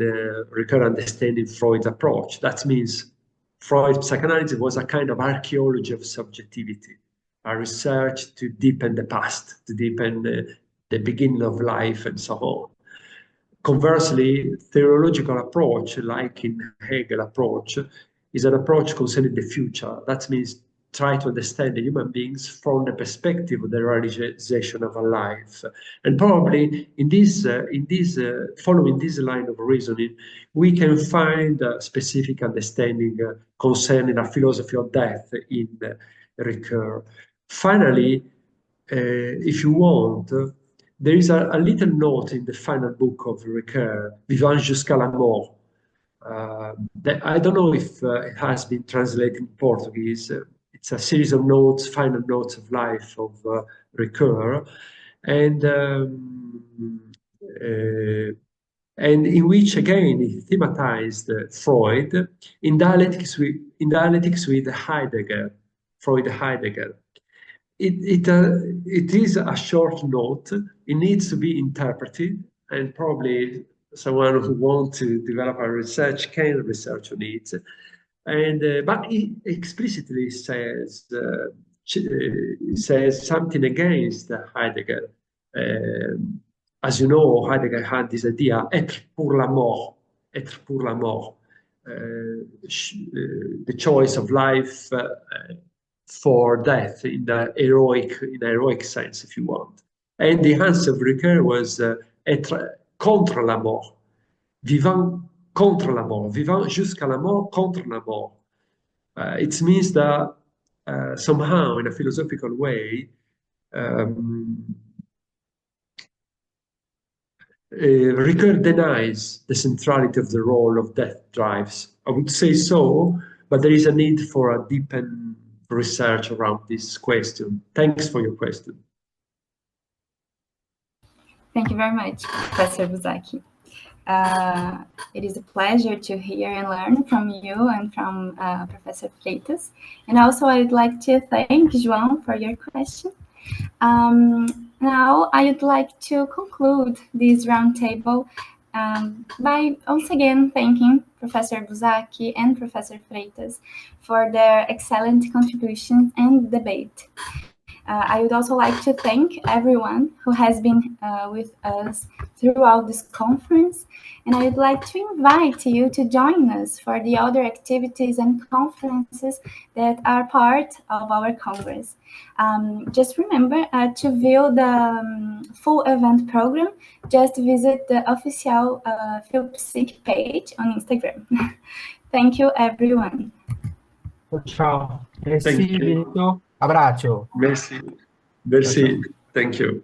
Ricoeur understanding Freud's approach? That means Freud's psychoanalysis was a kind of archaeology of subjectivity, a research to deepen the past, to deepen the beginning of life and so on. Conversely, theological approach, like in Hegel approach, is an approach concerning the future. That means try to understand the human beings from the perspective of the realization of a life. And probably in this following this line of reasoning, we can find a specific understanding concerning a philosophy of death in Ricoeur. Finally, if you want, there is a little note in the final book of Ricoeur, Vivant jusqu'à la mort. I don't know if it has been translated in Portuguese. It's a series of notes, final notes of life of Ricoeur, and in which again he thematized Freud in dialectics with Heidegger, Freud-Heidegger. It is a short note. It needs to be interpreted, and probably someone who wants to develop a research can research on it. And but he explicitly says something against Heidegger. As you know, Heidegger had this idea, être pour la mort, the choice of life for death in the heroic sense, if you want. And the answer of Ricoeur was être contre la mort, vivant contre la mort, vivant jusqu'à la mort, contre la mort. It means that somehow, in a philosophical way, Ricoeur denies the centrality of the role of death drives. I would say so, but there is a need for a deepened research around this question. Thanks for your question. Thank you very much, Professor Busacchi. It is a pleasure to hear and learn from you and from Professor Freitas. And also I'd like to thank João for your question. Now I would like to conclude this roundtable by once again thanking Professor Busacchi and Professor Freitas for their excellent contributions and debate. I would also like to thank everyone who has been with us throughout this conference, and I would like to invite you to join us for the other activities and conferences that are part of our Congress. Just remember to view the full event program, just visit the official PhilPsych page on Instagram. Thank you, everyone. Ciao. Merci, Vinicio. Abbraccio. Merci. Merci. Thank you.